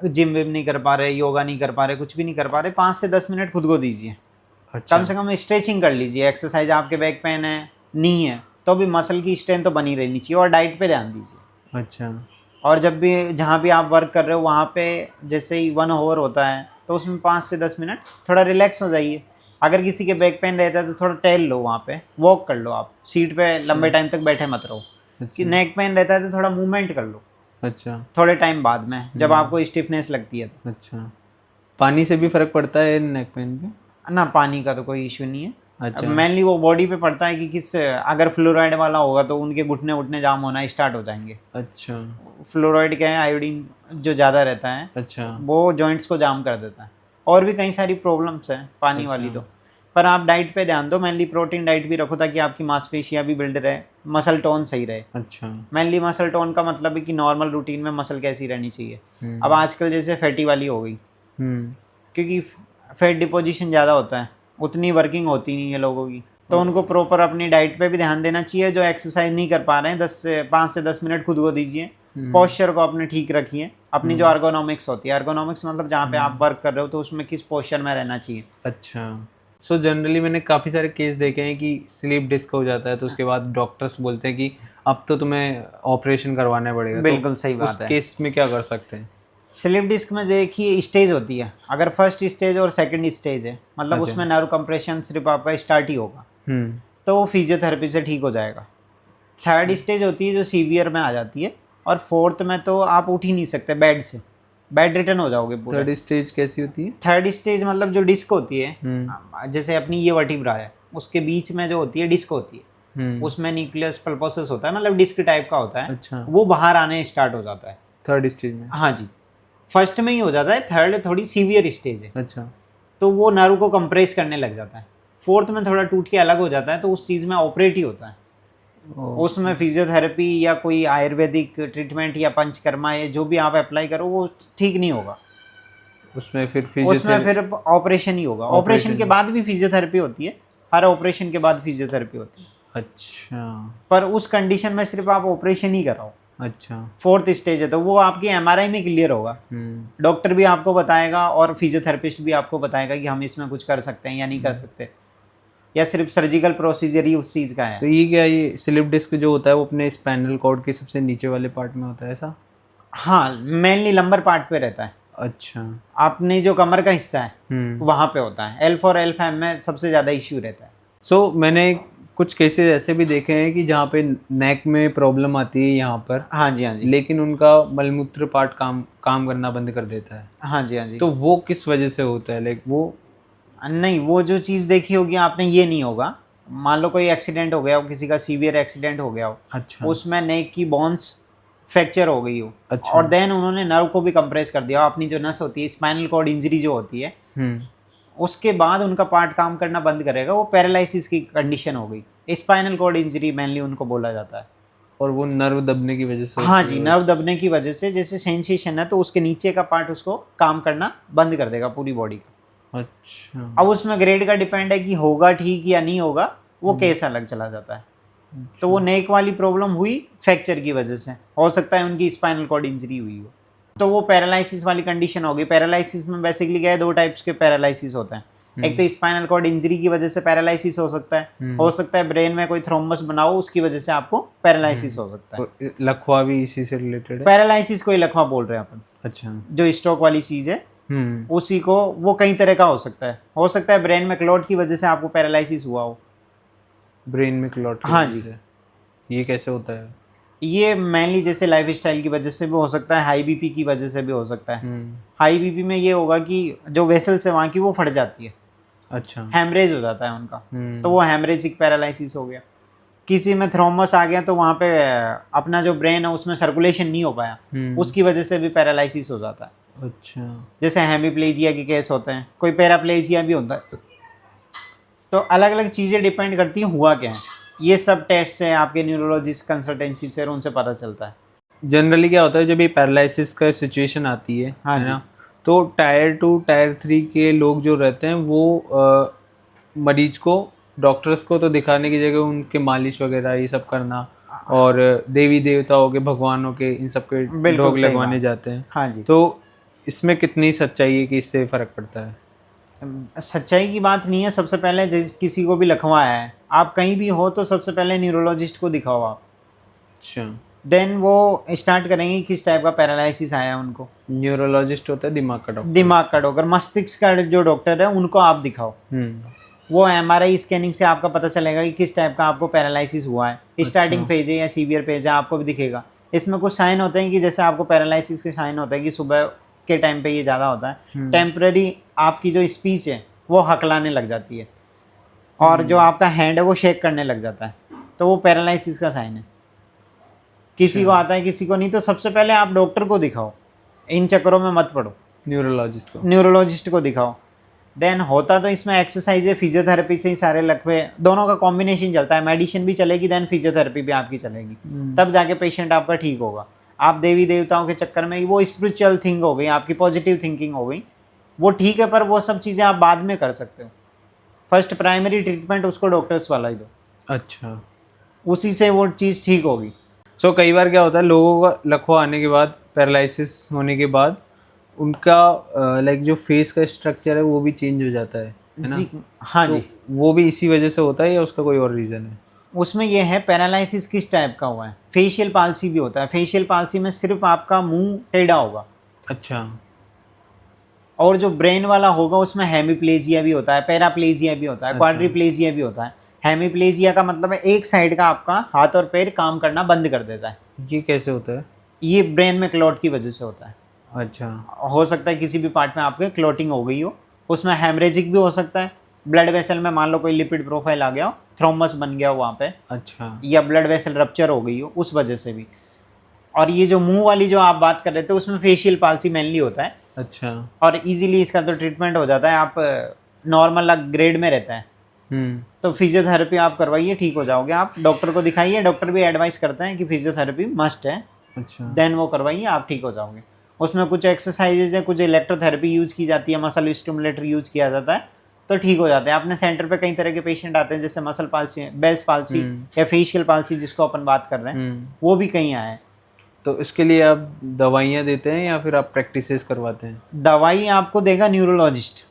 जिम विम नहीं कर पा रहे, योगा नहीं कर पा रहे, कुछ भी नहीं कर पा रहे, 5 से 10 मिनट खुद को दीजिए।
अच्छा।
कम से कम स्ट्रेचिंग कर लीजिए, एक्सरसाइज, आपके बैक पेन है, नी है, तो भी मसल की स्ट्रेंथ तो बनी रहनी चाहिए, और डाइट पे ध्यान दीजिए।
अच्छा।
और जब भी जहाँ भी आप वर्क कर रहे हो वहाँ पे जैसे ही 1 आवर होता है तो उसमें 5 से 10 मिनट थोड़ा रिलैक्स हो जाइए। अगर किसी के बैक पेन रहता है तो थोड़ा टहल लो, वहाँ पे वॉक कर लो, आप सीट पे लंबे टाइम तक बैठे मत रहो। कि नेक पेन रहता है तो थोड़ा मूवमेंट कर लो।
अच्छा।
थोड़े टाइम बाद में जब आपको स्टिफनेस लगती है।
अच्छा, पानी से भी फर्क पड़ता है नेक पेन पे?
ना, पानी का तो कोई इशू नहीं है।
अच्छा।
मेनली वो बॉडी पे पड़ता है कि किस, अगर फ्लोराइड वाला होगा तो उनके घुटने उठने जाम होना स्टार्ट हो जाएंगे।
अच्छा।
फ्लोराइड क्या है, आयोडीन जो ज़्यादा रहता है,
अच्छा।
वो जॉइंट्स को जाम कर देता है। और भी कई सारी प्रॉब्लम्स हैं पानी वाली तो। पर आप डाइट पे ध्यान दो, मेनली प्रोटीन डाइट भी रखो ताकि आपकी मांसपेशियाँ भी बिल्ड रहे, मसल टोन सही रहे।
अच्छा।
मेनली मसल टोन का मतलब है कि नॉर्मल रूटीन में मसल कैसी रहनी चाहिए। अब आजकल जैसे फैटी वाली हो गई, क्योंकि फैट डिपोजिशन ज़्यादा होता है, उतनी वर्किंग होती नहीं है लोगों की, तो उनको प्रॉपर अपनी डाइट पे भी ध्यान देना चाहिए। जो एक्सरसाइज नहीं कर पा रहे हैं 5 से 10 मिनट खुद को दीजिए। पोस्चर को अपने ठीक रखिए, अपनी जो अर्गोनॉमिक्स होती है, अर्गोनॉमिक्स मतलब जहाँ पे आप वर्क कर रहे हो तो उसमें किस पोस्चर में रहना चाहिए।
अच्छा। सो जनरली मैंने काफ़ी सारे केस देखे हैं कि स्लीप डिस्क हो जाता है तो उसके बाद डॉक्टर्स बोलते हैं कि अब तो तुम्हें ऑपरेशन करवाना पड़ेगा।
बिल्कुल
तो
सही बात
उस
है।
केस में क्या कर सकते हैं?
स्लिप डिस्क में देखिए स्टेज होती है, अगर फर्स्ट स्टेज और सेकंड स्टेज है, मतलब उसमें नर्व कंप्रेशन सिर्फ आपका स्टार्ट ही होगा, तो वो फिजियोथेरेपी से ठीक हो जाएगा। थर्ड स्टेज होती है जो सीवियर में आ जाती है, और फोर्थ में तो आप उठ ही नहीं सकते बेड से, बेड रिटर्न हो जाओगे पूरे।
थर्ड स्टेज कैसी होती है?
थर्ड स्टेज मतलब जो डिस्क होती है, जैसे अपनी ये वर्टिब्रा है उसके बीच में जो होती है डिस्क होती है, उसमें न्यूक्लियस पल्पोसस होता है, मतलब डिस्क टाइप का होता है।
अच्छा।
वो बाहर आने स्टार्ट हो जाता है
थर्ड स्टेज में?
हाँ जी, फर्स्ट में ही हो जाता है, थर्ड थोड़ी सीवियर स्टेज है।
अच्छा।
तो वो नर्व को कंप्रेस करने लग जाता है। फोर्थ में थोड़ा टूट के अलग हो जाता है, तो उस चीज़ में ऑपरेट ही होता है। उसमें फिजियोथेरेपी या कोई आयुर्वेदिक ट्रीटमेंट या पंचकर्मा या जो भी आप अप्लाई करो वो ठीक नहीं होगा।
उसमें फिर
ऑपरेशन ही होगा। ऑपरेशन के बाद भी फिजियोथेरेपी होती है, हर ऑपरेशन के बाद फिजियोथेरेपी होती है।
अच्छा।
पर उस कंडीशन में सिर्फ आप ऑपरेशन ही कराओ,
अच्छा।
4th स्टेज है, तो वो आपकी एमआरआई में क्लियर होगा। डॉक्टर भी आपको बताएगा और फिजियोथेरेपिस्ट भी आपको बताएगा कि हम इसमें कुछ कर सकते हैं या नहीं कर सकते, या सिर्फ सर्जिकल प्रोसीजर ही उस चीज़ का
तो
है।
ये क्या, ये स्लिप डिस्क जो होता है वो अपने स्पाइनल कॉर्ड के सबसे नीचे वाले पार्ट में होता है ऐसा?
हाँ, मेनली लंबर पार्ट पे रहता है।
अच्छा।
आपने जो कमर का हिस्सा है वहाँ पे होता है। L4 L5 में सबसे ज़्यादा इश्यू रहता है।
सो मैंने कुछ केसेस ऐसे भी देखे हैं कि जहाँ पे नेक में प्रॉब्लम आती है यहाँ पर,
हाँ जी, हाँ जी।
लेकिन उनका मलमूत्र पार्ट काम करना बंद कर देता है।
हाँ जी, हाँ जी।
तो वो किस वजह से होता है? लाइक वो
नहीं, वो जो चीज़ देखी होगी आपने, ये नहीं होगा। मान लो कोई एक्सीडेंट हो गया हो, किसी का सीवियर एक्सीडेंट हो गया हो,
अच्छा।
उसमें नेक की बोन्स फ्रैक्चर हो गई हो,
अच्छा।
और देन उन्होंने नर्व को भी कंप्रेस कर दिया हो, अपनी जो नस होती है, स्पाइनल कॉर्ड इंजरी जो होती है, उसके बाद उनका पार्ट काम करना बंद करेगा, वो पैरालिसिस की कंडीशन हो गई। स्पाइनल कॉर्ड इंजरी मेनली उनको बोला जाता है।
और वो नर्व दबने की वजह से
हाँ
होती
जी,
है
नर्व दबने की वजह से, जैसे सेंसेशन है तो उसके नीचे का पार्ट उसको काम करना बंद कर देगा पूरी बॉडी का।
अच्छा।
अब उसमें ग्रेड का डिपेंड है कि होगा ठीक या नहीं होगा, वो केस अलग चला जाता है। तो वो नेक वाली प्रॉब्लम हुई फ्रैक्चर की वजह से, हो सकता है उनकी स्पाइनल कॉर्ड इंजरी हुई हो, तो वो पैरालिसिस वाली कंडीशन होगी। पैरालिसिस में बेसिकली क्या है, 2 टाइप्स के पैरालिसिस होते हैं। एक तो स्पाइनल कॉर्ड इंजरी की वजह से पैरालिसिस हो सकता है ब्रेन में कोई थ्रोम्बस बनाओ, उसकी वजह से आपको पैरालिसिस हो सकता है।
तो लकवा भी इसी से रिलेटेड है?
पैरालिसिस कोई लकवा बोल रहे हैं अपन,
अच्छा।
जो स्ट्रोक वाली चीज़ है उसी को, वो कई तरह का हो सकता है ब्रेन में क्लॉट की वजह से आपको पैरालिसिस हुआ हो।
ब्रेन में क्लॉट की
हाँ
वजह
जी।
से? ये कैसे होता है?
ये मेनली जैसे लाइफ स्टाइल की वजह से भी हो सकता है, हाई बीपी की वजह से भी हो सकता है। हाई बीपी में ये होगा कि जो वेसल्स है वहाँ की वो फट जाती है।
अच्छा।
हैमरेज हो जाता है उनका, तो वो हैमरेजिक पैरालिसिस हो गया। किसी में थ्रोमस आ गया तो वहाँ पे अपना जो ब्रेन है उसमें सर्कुलेशन नहीं हो पाया, उसकी वजह से भी पैरालिसिस हो जाता है।
अच्छा।
जैसे हेमीप्लेजिया के केस होते हैं, कोई पैराप्लेजिया भी होता है। तो अलग अलग चीज़ें डिपेंड करती हैं हुआ क्या है। ये सब टेस्ट से आपके न्यूरोलॉजिस्ट कंसल्टेंसी से उनसे पता चलता है।
जनरली क्या होता है जब ये पैरालिसिस का सिचुएशन आती है,
हाँ
है
जी।
ना, तो टायर 2 टायर 3 के लोग जो रहते हैं वो मरीज को, डॉक्टर्स को तो दिखाने की जगह उनके मालिश वगैरह ये सब करना, और देवी देवताओं के, भगवानों के, इन सब के
बिल्कुल
ढोक
सही
लगवाने
बात।
जाते हैं।
हाँ जी।
तो इसमें कितनी सच्चाई है कि इससे फ़र्क पड़ता है?
सच्चाई की बात नहीं है। सबसे पहले किसी को भी लखवा है, आप कहीं भी हो तो सबसे पहले न्यूरोलॉजिस्ट को दिखाओ आप।
अच्छा।
देन वो स्टार्ट करेंगे किस टाइप का पैरालिसिस आया है उनको।
न्यूरोलॉजिस्ट होता है दिमाग का डॉक्टर?
दिमाग का डॉक्टर, मस्तिष्क का जो डॉक्टर है उनको आप दिखाओ। वो एमआरआई स्कैनिंग से आपका पता चलेगा कि किस टाइप का आपको पैरालिसिस हुआ है। स्टार्टिंग फेज है या सीवियर फेज है, आपको भी दिखेगा। इसमें कुछ साइन होते हैं कि जैसे आपको पैरालिसिस के साइन होता है कि सुबह के टाइम पे ये ज़्यादा होता है, टेम्पररी आपकी जो स्पीच है वो हकलाने लग जाती है, और जो आपका हैंड है वो शेक करने लग जाता है, तो वो पैरालिसिस का साइन है। किसी को आता है किसी को नहीं, तो सबसे पहले आप डॉक्टर को दिखाओ, इन चक्करों में मत पड़ो, न्यूरोलॉजिस्ट को दिखाओ। देन होता तो इसमें एक्सरसाइज है, फिजियोथेरेपी से ही सारे लकवे, दोनों का कॉम्बिनेशन चलता है। मेडिसिन भी चलेगी, देन फिजियोथेरेपी भी आपकी चलेगी, तब जाके पेशेंट आपका ठीक होगा। आप देवी देवताओं के चक्कर में, वो स्पिरिचुअल थिंग हो गई, आपकी पॉजिटिव थिंकिंग हो गई, वो ठीक है, पर वो सब चीज़ें आप बाद में कर सकते हो। फर्स्ट प्राइमरी ट्रीटमेंट उसको डॉक्टर्स वाला ही दो।
अच्छा।
उसी से वो चीज़ ठीक होगी।
सो कई बार क्या होता है, लोगों का लकवा आने के बाद, पैरालिसिस होने के बाद, उनका लाइक जो फेस का स्ट्रक्चर है वो भी चेंज हो जाता है ना?
जी हाँ
तो
जी।
वो भी इसी वजह से होता है या उसका कोई और रीज़न है?
उसमें यह है पैरालिसिस किस टाइप का हुआ है। फेशियल पाल्सी भी होता है। फेशियल पाल्सी में सिर्फ आपका मुंह टेढ़ा होगा।
अच्छा।
और जो ब्रेन वाला होगा उसमें हेमीप्लेजिया भी होता है, पैराप्लेजिया भी होता है, क्वाड्रिप्लेजिया भी होता है। हेमीप्लेजिया का मतलब है एक साइड का आपका हाथ और पैर काम करना बंद कर देता है।
ये कैसे होता है?
ये ब्रेन में क्लॉट की वजह से होता है।
अच्छा।
हो सकता है किसी भी पार्ट में आपके क्लॉटिंग हो गई हो, उसमें हेमरेजिक भी हो सकता है। ब्लड वेसल में मान लो कोई लिपिड प्रोफाइल आ गया हो, थ्रोम्बस बन गया हो वहाँ पे,
अच्छा।
या ब्लड वेसल रप्चर हो गई हो, उस वजह से भी। और ये जो मुंह वाली जो आप बात कर रहे थे उसमें फेशियल पाल्सी मेनली होता है।
अच्छा।
और इजीली इसका तो ट्रीटमेंट हो जाता है। आप नॉर्मल ग्रेड में रहता है तो फिजियोथेरेपी आप करवाइए, ठीक हो जाओगे। आप डॉक्टर को दिखाइए, डॉक्टर भी एडवाइस करते हैं कि फिजियोथेरेपी मस्ट है।
अच्छा।
देन वो करवाइए, आप ठीक हो जाओगे। उसमें कुछ एक्सरसाइजेज है, कुछ इलेक्ट्रोथेरेपी यूज़ की जाती है, मसल स्टिमुलेटर यूज़ किया जाता है, तो ठीक हो जाते हैं। अपने सेंटर पे कई तरह के पेशेंट आते हैं, जैसे मसल पाल्सी, बेल्स पाल्सी या फेशियल पाल्सी जिसको अपन बात कर रहे हैं, वो भी कहीं आए हैं।
तो इसके लिए आप दवाइयाँ देते हैं या फिर आप प्रैक्टिसेस करवाते हैं?
दवाई आपको देगा न्यूरोलॉजिस्ट,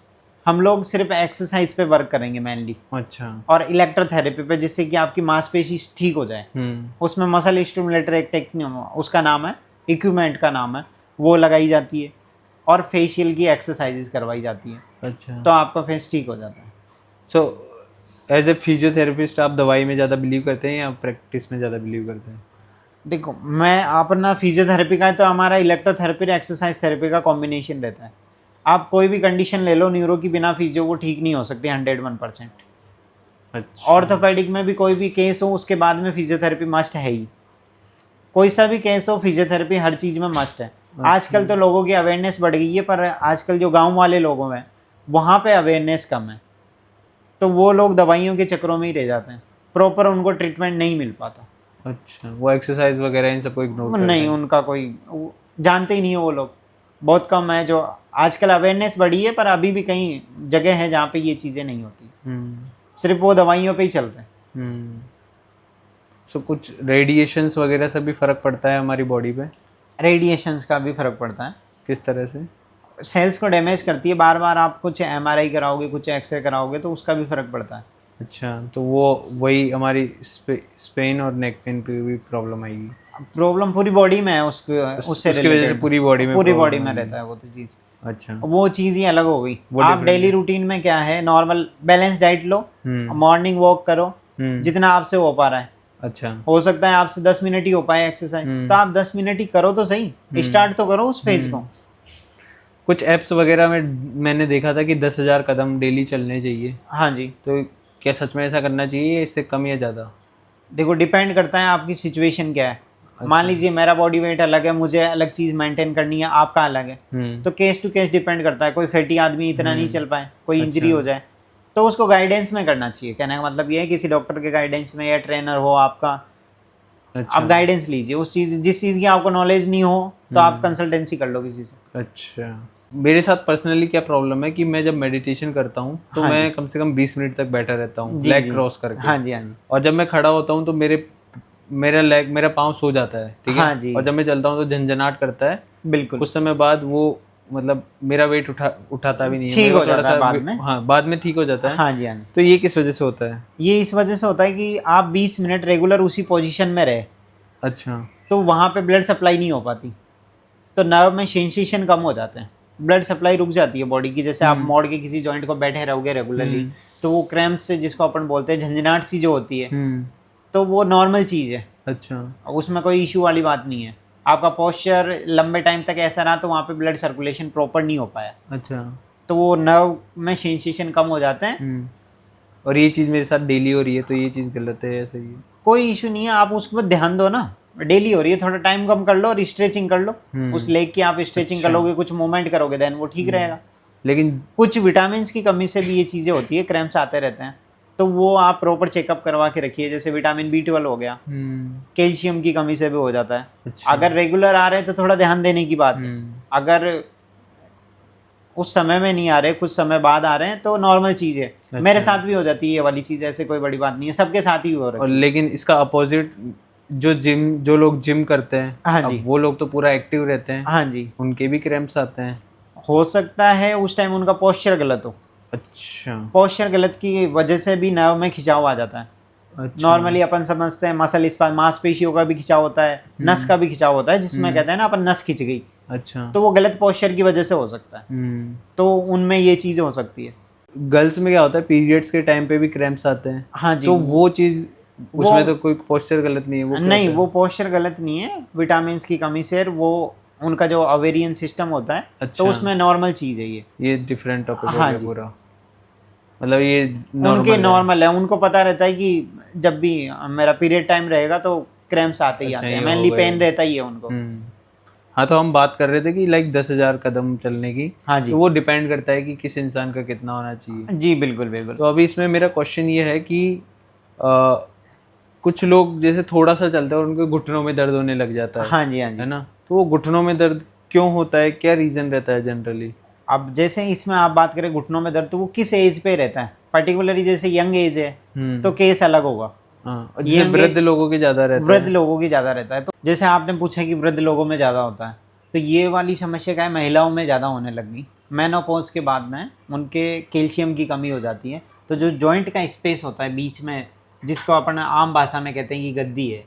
हम लोग सिर्फ एक्सरसाइज पे वर्क करेंगे मेनली,
अच्छा।
और इलेक्ट्रोथेरेपी पे, जिससे कि आपकी मांसपेशी ठीक हो जाए। उसमें मसल स्टिमुलेटर एक टेक्निक, उसका नाम है, इक्विपमेंट का नाम है, वो लगाई जाती है, और फेशियल की एक्सरसाइजेज करवाई जाती है।
अच्छा।
तो आपका फेस ठीक हो जाता है।
सो एज ए फिजियोथेरेपिस्ट आप दवाई में ज़्यादा बिलीव करते हैं या प्रैक्टिस में ज़्यादा बिलीव करते हैं?
देखो, मैं अपना फिजियोथेरेपी का है तो हमारा इलेक्ट्रोथेरेपी और एक्सरसाइज थेरेपी का कॉम्बिनेशन रहता है। आप कोई भी कंडीशन ले लो, न्यूरो की बिना फिजियो वो ठीक नहीं हो सकती 101%।
अच्छा।
ऑर्थोपेडिक में भी कोई भी केस हो, उसके बाद में फिजियोथेरेपी मस्ट है ही। कोई सा भी केस हो, फिजियोथेरेपी हर चीज़ में मस्ट है। आजकल तो लोगों की अवेयरनेस बढ़ गई है, पर आजकल जो गांव वाले लोगों में, वहाँ पे अवेयरनेस कम है, तो वो लोग दवाइयों के चक्करों में ही रह जाते हैं, प्रॉपर उनको ट्रीटमेंट नहीं मिल पाता।
अच्छा, वो एक्सरसाइज वगैरह इन सबको इग्नोर करते
नहीं,
हैं?
उनका कोई जानते ही नहीं है वो लोग, बहुत कम है जो। आजकल अवेयरनेस बढ़ी है, पर अभी भी कई जगह है जहाँ पे ये चीज़ें नहीं होती, सिर्फ वो दवाइयों पे ही चल रहे हैं।
सो कुछ रेडिएशंस वगैरह से भी फ़र्क पड़ता है हमारी बॉडी पे?
रेडिएशंस का भी फ़र्क पड़ता है,
किस तरह से?
सेल्स को डैमेज करती है। बार बार आप कुछ MRI कराओगे, कुछ एक्सरे कराओगे, तो उसका भी फ़र्क पड़ता है।
अच्छा, तो वो वही हमारी स्पेन और नेक पेन पे भी प्रॉब्लम आएगी?
प्रॉब्लम पूरी बॉडी में है, उसके उससे
उसकी वजह से
रिलेटेड
पूरी बॉडी में
पूरी
problem
बॉडी में
आएगी।
रहता है वो तो चीज़।
अच्छा।
वो चीज़ ही अलग हो गई।
वो
आप
different
डेली
है।
रूटीन में क्या है, नॉर्मल बैलेंस डाइट लो, मॉर्निंग वॉक करो, जितना आपसे हो पा रहा है।
अच्छा।
हो सकता है आपसे 10 मिनट ही हो पाए एक्सरसाइज, तो आप 10 मिनट ही करो तो सही, स्टार्ट तो करो उस फेज को।
कुछ ऐप्स वगैरह में मैंने देखा था कि 10,000 कदम डेली चलने चाहिए,
हाँ जी।
तो क्या सच में ऐसा करना चाहिए या इससे कम या ज़्यादा?
देखो, डिपेंड करता है आपकी सिचुएशन क्या है। मान लीजिए मेरा बॉडी वेट अलग है, मुझे अलग चीज़ मेंटेन करनी है, आपका अलग है, तो केस टू केस डिपेंड करता है। कोई फैटी आदमी इतना नहीं चल पाए, कोई इंजरी हो जाए, तो उसको गाइडेंस में करना चाहिए। कहने का मतलब ये है, किसी डॉक्टर के गाइडेंस में, या ट्रेनर हो आपका,
अच्छा।
आप गाइडेंस लीजिए उस चीज़, जिस चीज़ की आपको नॉलेज नहीं हो तो आप कंसल्टेंसी कर लो किसी से।
अच्छा। मेरे साथ पर्सनली क्या प्रॉब्लम है कि मैं जब मेडिटेशन करता हूँ तो
हाँ
मैं कम से कम 20 मिनट तक बैठा रहता हूँ,
जी,
लेग
जी।
क्रॉस करके।
हाँ जी, हाँ जी।
और जब मैं खड़ा होता हूँ तो मेरा पाँव सो जाता है, ठीक है।
हाँ जी।
और जब मैं चलता हूँ तो झंझनाहट करता है।
बिल्कुल
कुछ समय बाद वो मतलब मेरा वेट उठाता भी नहीं है,
ठीक
मेरे
हो
को थोड़ा
जाता है
सा
बाद में।
हाँ, बाद में ठीक हो जाता है।
हाँ जी, हाँ जी।
तो ये किस वजह से होता है?
ये इस वजह से होता है कि आप 20 मिनट रेगुलर उसी पोजीशन में रहे,
अच्छा।
तो वहाँ पे ब्लड सप्लाई नहीं हो पाती, तो नर्व में सेंसेशन कम हो जाते हैं, ब्लड सप्लाई रुक जाती है बॉडी की। जैसे आप मोड़ के किसी जॉइंट को बैठे रहोगे रेगुलरली, तो वो क्रैम्प से, जिसको अपन बोलते हैं झंझनाहट सी जो होती है, तो वो नॉर्मल चीज़ है।
अच्छा।
उसमें कोई इशू वाली बात नहीं है। आपका पोस्चर लंबे टाइम तक ऐसा रहा तो वहाँ पे ब्लड सर्कुलेशन प्रॉपर नहीं हो पाया,
अच्छा।
तो वो नर्व में सेंसेशन कम हो जाते हैं।
और ये चीज़ मेरे साथ डेली हो रही है, तो ये चीज़ गलत है या सही है?
कोई इशू नहीं है, आप उस पर ध्यान दो ना। डेली हो रही है, थोड़ा टाइम कम कर लो और स्ट्रेचिंग कर लो। उस लेग की आप स्ट्रेचिंग कर लोगे, कुछ मूवमेंट करोगे, देन वो ठीक रहेगा।
लेकिन
कुछ विटामिन की कमी से भी ये चीज़ें होती है, क्रैम्प्स आते रहते हैं, तो वो आप प्रॉपर चेकअप करवा के रखिए। जैसे विटामिन B12 हो गया, कैल्शियम की कमी से भी हो जाता है।
अच्छा।
अगर रेगुलर आ रहे हैं तो थोड़ा ध्यान देने की बात है। अगर उस समय में नहीं आ रहे, कुछ समय बाद आ रहे हैं, तो नॉर्मल चीज़ है। मेरे साथ भी हो जाती है ये वाली चीज़, ऐसे कोई बड़ी बात नहीं है, सबके साथ ही हो रही है।
और लेकिन इसका अपोजिट, जो लोग जिम करते हैं,
हाँ
अब
जी,
वो लोग तो पूरा एक्टिव रहते हैं,
हाँ जी,
उनके भी क्रैम्प्स आते हैं?
हो सकता है उस टाइम उनका पोस्चर गलत हो।
अच्छा।
पोस्चर गलत की वजह से भी नर्व में खिंचाव आ जाता है।
अच्छा।
नॉर्मली अपन समझते हैं मसल स्पान, मांसपेशियों का भी खिंचाव होता है, नस का भी खिंचाव होता है, जिसमें कहते हैं ना अपन नस खिंच गई,
अच्छा।
तो वो गलत पोस्चर की वजह से हो सकता है। तो उनमें ये चीज़ हो सकती है।
गर्ल्स में क्या होता है, पीरियड्स के टाइम पे भी क्रैम्प्स आते हैं?
हाँ जी।
तो वो चीज़, उसमें तो कोई पोस्चर गलत नहीं है, वो क्या
नहीं,
होता है?
वो पोस्चर गलत नहीं है, विटामिन की कमी से वो उनका जो ओवेरियन सिस्टम होता है,
अच्छा।
तो उसमें नॉर्मल चीज़ है ये
डिफरेंट टॉपिक हो
हाँ
गया
जी।
पूरा, मतलब ये
उनके
नॉर्मल है।
नॉर्मल है, उनको पता रहता है कि जब भी मेरा पीरियड टाइम रहेगा तो क्रैम्प्स आते ही
अच्छा,
आते हैं,
ये
मेनली
होगा
पेन
ये।
रहता ही है उनको।
हाँ, तो हम बात कर रहे थे कि लाइक 10,000 कदम चलने की।
हाँ जी।
तो वो डिपेंड करता है कि किस इंसान का कितना होना चाहिए।
जी बिल्कुल बिल्कुल।
तो अभी इसमें मेरा क्वेश्चन ये है कि कुछ लोग जैसे थोड़ा सा चलते हैं और उनके घुटनों में दर्द होने लग जाता है।
हाँ जी, हाँ जी।
है ना, तो वो घुटनों में दर्द क्यों होता है, क्या रीज़न रहता है जनरली?
अब जैसे इसमें आप बात करें घुटनों में दर्द, तो वो किस एज पे रहता है पर्टिकुलरली, जैसे यंग एज है तो केस अलग होगा।
हाँ, जैसे वृद्ध लोगों की ज़्यादा रहता है।
वृद्ध लोगों की ज़्यादा रहता है। तो जैसे आपने पूछा कि वृद्ध लोगों में ज़्यादा होता है, तो ये वाली समस्या क्या है, महिलाओं में ज़्यादा होने लगी। मेनोपॉज के बाद में उनके कैल्शियम की कमी हो जाती है, तो जो जॉइंट का स्पेस होता है बीच में, जिसको अपन आम भाषा में कहते हैं कि गद्दी है,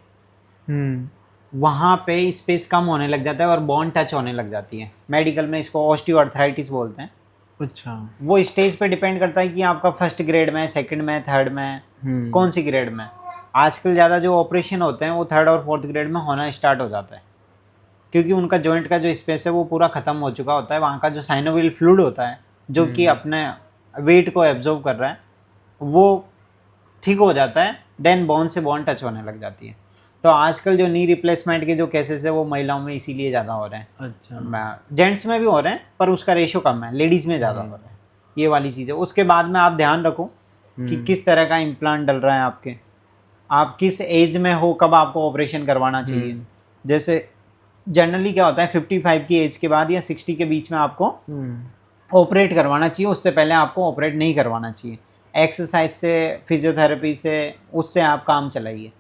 वहाँ पे स्पेस कम होने लग जाता है और बोन टच होने लग जाती है। मेडिकल में इसको ऑस्टियोआर्थराइटिस बोलते हैं।
अच्छा।
वो स्टेज पे डिपेंड करता है कि आपका फर्स्ट ग्रेड में, सेकंड में, थर्ड में, कौन सी ग्रेड में। आजकल ज़्यादा जो ऑपरेशन होते हैं वो थर्ड और फोर्थ ग्रेड में होना स्टार्ट हो जाता है, क्योंकि उनका जॉइंट का जो स्पेस है वो पूरा ख़त्म हो चुका होता है। वहाँ का जो साइनोवियल फ्लूइड होता है, जो कि अपने वेट को एब्जॉर्व कर रहा है, वो ठीक हो जाता है, देन बोन से बोन टच होने लग जाती है। तो आजकल जो नी रिप्लेसमेंट के जो केसेस है वो महिलाओं में इसीलिए ज़्यादा हो रहे हैं।
अच्छा।
जेंट्स में भी हो रहे हैं पर उसका रेशियो कम है, लेडीज़ में ज़्यादा हो रहा है। ये वाली चीज़ है। उसके बाद में आप ध्यान रखो कि किस तरह का इम्प्लांट डल रहा है आपके, आप किस एज में हो, कब आपको ऑपरेशन करवाना चाहिए। जैसे जनरली क्या होता है 55 की एज के बाद या 60 के बीच में आपको ऑपरेट करवाना चाहिए, उससे पहले आपको ऑपरेट नहीं करवाना चाहिए। एक्सरसाइज से, फिजियोथेरेपी से, उससे आप काम चलाइए।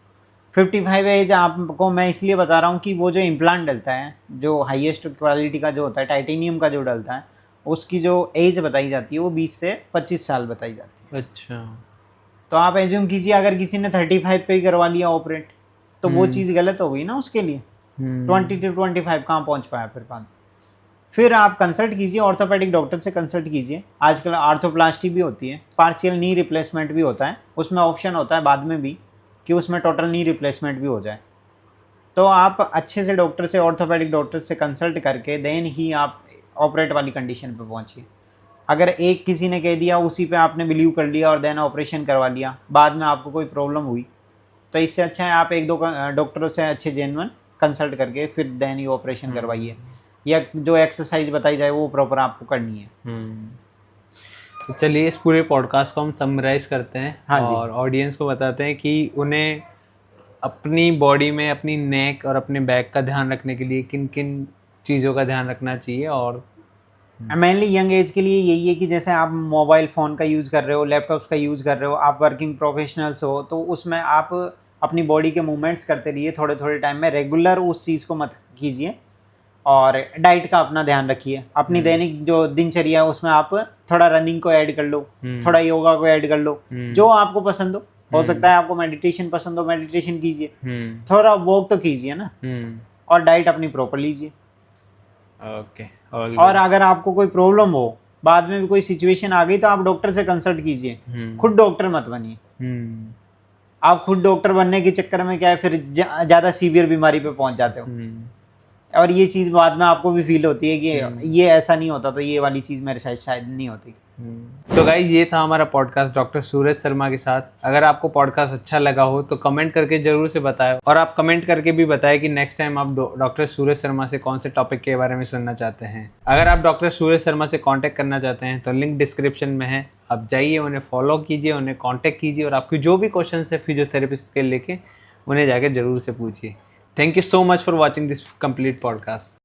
55 एज आपको मैं इसलिए बता रहा हूँ कि वो जो इम्प्लांट डलता है, जो हाईएस्ट क्वालिटी का जो होता है, टाइटेनियम का जो डलता है, उसकी जो एज बताई जाती है वो 20 से 25 साल बताई जाती है।
अच्छा।
तो आप एज्यूम कीजिए अगर किसी ने 35 पे ही करवा लिया ऑपरेट, तो वो चीज़ गलत हो गई ना उसके लिए। 20 to 25 कहाँ पहुँच पाया फिर बाद। फिर आप कंसल्ट कीजिए, ऑर्थोपेडिक डॉक्टर से कंसल्ट कीजिए। आजकल आर्थोप्लास्टी भी होती है, पार्शियल नी रिप्लेसमेंट भी होता है, उसमें ऑप्शन होता है बाद में भी कि उसमें टोटल नी रिप्लेसमेंट भी हो जाए। तो आप अच्छे से डॉक्टर से, ऑर्थोपेडिक डॉक्टर से कंसल्ट करके देन ही आप ऑपरेट वाली कंडीशन पे पहुंचिए। अगर एक किसी ने कह दिया उसी पे आपने बिलीव कर लिया और देन ऑपरेशन करवा लिया, बाद में आपको कोई प्रॉब्लम हुई, तो इससे अच्छा है आप एक दो डॉक्टरों से अच्छे जेन्युइन कंसल्ट करके फिर देन ही ऑपरेशन करवाइए, या जो एक्सरसाइज बताई जाए वो प्रॉपर आपको करनी है।
तो चलिए इस पूरे पॉडकास्ट को हम समराइज करते हैं।
हाँ जी।
और ऑडियंस को बताते हैं कि उन्हें अपनी बॉडी में अपनी नेक और अपने बैक का ध्यान रखने के लिए किन किन चीज़ों का ध्यान रखना चाहिए। और
मेनली यंग एज के लिए यही है कि जैसे आप मोबाइल फ़ोन का यूज़ कर रहे हो, लैपटॉप्स का यूज़ कर रहे हो, आप वर्किंग प्रोफेशनल्स हो, तो उसमें आप अपनी बॉडी के मूवमेंट्स करते रहिए थोड़े थोड़े टाइम में। रेगुलर उस चीज़ को मत कीजिए। और डाइट का अपना ध्यान रखिए। अपनी दैनिक जो दिनचर्या है उसमें आप थोड़ा रनिंग को ऐड कर लो, थोड़ा योगा को ऐड कर लो, जो आपको पसंद हो सकता है आपको मेडिटेशन पसंद हो, मेडिटेशन कीजिए, थोड़ा वॉक तो कीजिए ना, और डाइट अपनी प्रॉपर लीजिए।
ओके।
और अगर आपको कोई प्रॉब्लम हो, बाद में भी कोई सिचुएशन आ गई, तो आप डॉक्टर से कंसल्ट कीजिए, खुद डॉक्टर मत बनिए। आप खुद डॉक्टर बनने के चक्कर में क्या है फिर ज़्यादा सीवियर बीमारी पे पहुंच जाते हो, और ये चीज़ बाद में आपको भी फील होती है कि ये ऐसा नहीं होता तो ये वाली चीज़ मेरे साथ शायद नहीं होती।
सो गाइस, ये था हमारा पॉडकास्ट डॉक्टर सूरज शर्मा के साथ। अगर आपको पॉडकास्ट अच्छा लगा हो तो कमेंट करके जरूर से बताएं, और आप कमेंट करके भी बताएं कि नेक्स्ट टाइम आप डॉक्टर सूरज शर्मा से कौन से टॉपिक के बारे में सुनना चाहते हैं। अगर आप डॉक्टर सूरज शर्मा से कांटेक्ट करना चाहते हैं तो लिंक डिस्क्रिप्शन में है, आप जाइए, उन्हें फॉलो कीजिए, उन्हें कॉन्टेक्ट कीजिए, और आपकी जो भी क्वेश्चन है फिजियोथेरेपिस्ट के लेके उन्हें जाकर जरूर से पूछिए। Thank you so much for watching this complete podcast.